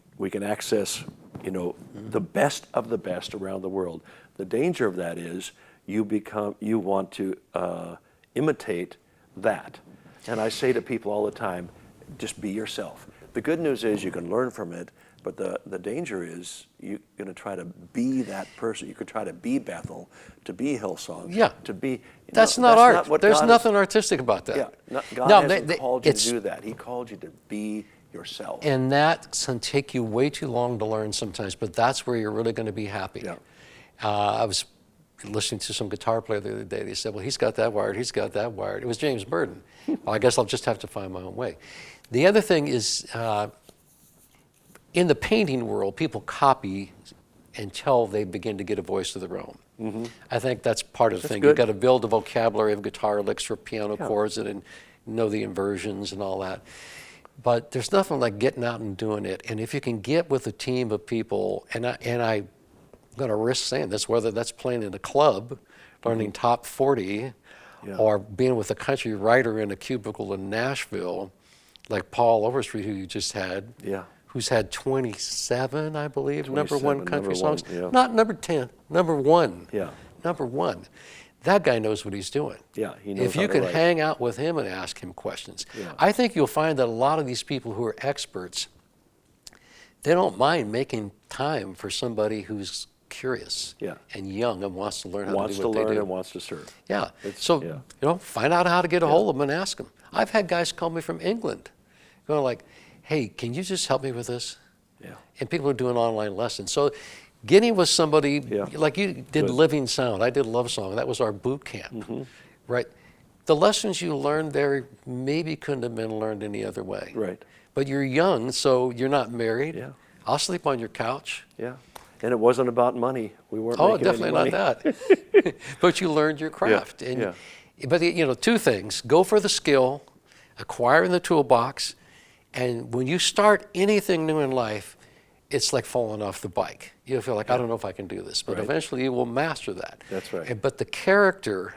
access, the best of the best around the world. The danger of that is you want to imitate that. And I say to people all the time, just be yourself. The good news is you can learn from it, but the danger is you're going to try to be that person. You could try to be Bethel, to be Hillsong, to be... That's not art. There's nothing artistic about that. Yeah, God hasn't called you to do that. He called you to be yourself. And that can take you way too long to learn sometimes, but that's where you're really going to be happy. Yeah. I was listening to some guitar player the other day. They said, well, he's got that wired, he's got that wired. It was James Burden. Well, I guess I'll just have to find my own way. The other thing is, in the painting world, people copy until they begin to get a voice of their own. Mm-hmm. I think that's part of the thing. You've got to build a vocabulary of guitar licks or piano chords and know the inversions and all that. But there's nothing like getting out and doing it. And if you can get with a team of people, and I'm going to risk saying this, whether that's playing in a club, learning top 40, or being with a country writer in a cubicle in Nashville, like Paul Overstreet, who you just had, who's had 27, I believe, number one country songs. Not number 10, number one. Yeah. Number one. That guy knows what he's doing. Yeah, he knows If you can hang out with him and ask him questions. I think you'll find that a lot of these people who are experts, they don't mind making time for somebody who's curious and young and wants to learn how to do what they do. Wants to learn and wants to serve. Yeah. So, find out how to get a hold of them and ask them. I've had guys call me from England going like, hey, can you just help me with this? Yeah. And people are doing online lessons. So getting with somebody, like you did Living Sound, I did Love Song, that was our boot camp, right? The lessons you learned there maybe couldn't have been learned any other way. Right. But you're young, so you're not married. Yeah. I'll sleep on your couch. Yeah. And it wasn't about money. We weren't making definitely any money. not that. But you learned your craft. But two things, go for the skill, acquire in the toolbox, and when you start anything new in life, it's like falling off the bike. You'll feel like, I don't know if I can do this, but eventually you will master that. That's right. But the character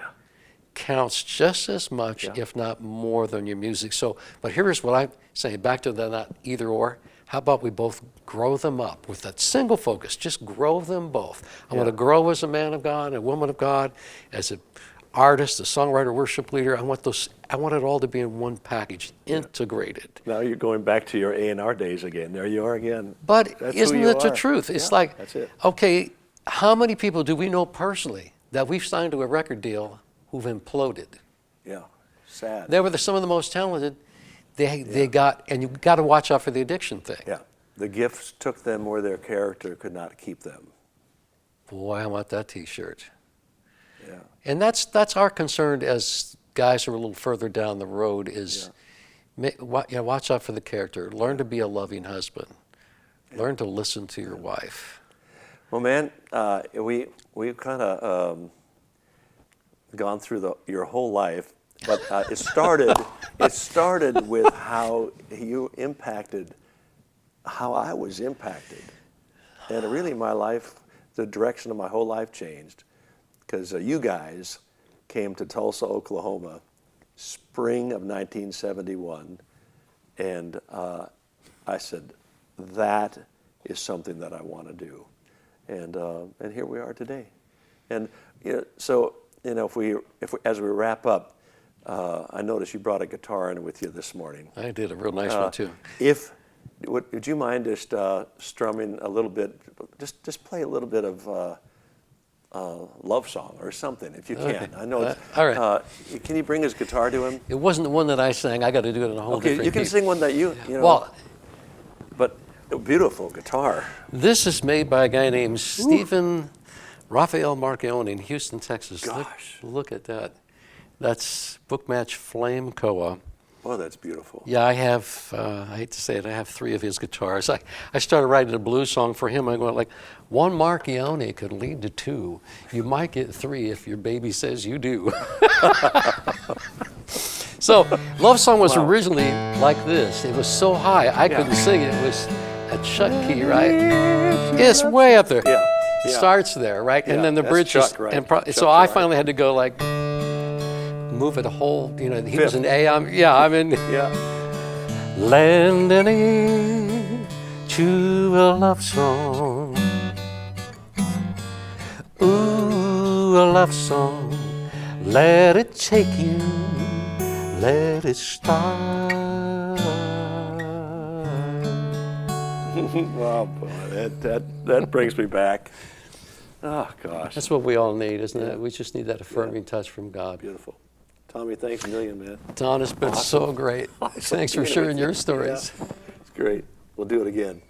counts just as much, if not more, than your music. So, but here's what I'm saying, back to the not either or. How about we both grow them up with that single focus? Just grow them both. I want to grow as a man of God, a woman of God, as an artist, a songwriter, worship leader. I want it all to be in one package, integrated. Now you're going back to your A&R days again. There you are again. But That's isn't who you it the are. truth? It's That's it. okay, how many people do we know personally that we've signed to a record deal who've imploded? Yeah, sad. They were some of the most talented. They got, and you've got to watch out for the addiction thing. Yeah, the gifts took them where their character could not keep them. Boy, I want that T-shirt. Yeah. And that's our concern as guys who are a little further down the road is, watch out for the character. Learn to be a loving husband. Learn to listen to your wife. Well, man, we've kind of gone through your whole life, but it started with how you impacted how I was impacted, and really my life, the direction of my whole life changed because you guys came to Tulsa, Oklahoma, spring of 1971, and I said, that is something that I want to do. And here we are today. And so if we as we wrap up, I noticed you brought a guitar in with you this morning. I did a real nice one too. Would you mind just strumming a little bit? Just play a little bit of love song or something if you can. Okay. I know. All right. Can you bring his guitar to him? It wasn't the one that I sang. I got to do it in a whole different Okay, you can key. sing one that you know. Well, But a beautiful guitar. this is made by a guy named Stephen Raphael Marchione in Houston, Texas. Gosh. Look at that. That's Bookmatch Flame Koa. Oh, that's beautiful. Yeah, I have, I hate to say it, I have 3 of his guitars. I started writing a blues song for him. I go like, one Marchione could lead to 2. You might get 3 if your baby says you do. So, Love Song was originally like this. It was so high, I couldn't sing it. It was a Chuck key, right? It's way up there. Yeah. It starts there, right? Yeah, And then the that's bridge Chuck, is, right? and Chuck so I Joy. finally had to go like, move it a whole, he was Fifth. an A, I'm in. Yeah. Lend an ear to a love song. Ooh, a love song. Let it take you. Let it start. Oh boy, that brings me back. Oh gosh, That's what we all need, isn't it? We just need that affirming touch from God. beautiful. Tommy, thanks a million, man. Don, it's been so great. Thanks for being sharing with your you. stories. Yeah. It's great. We'll do it again.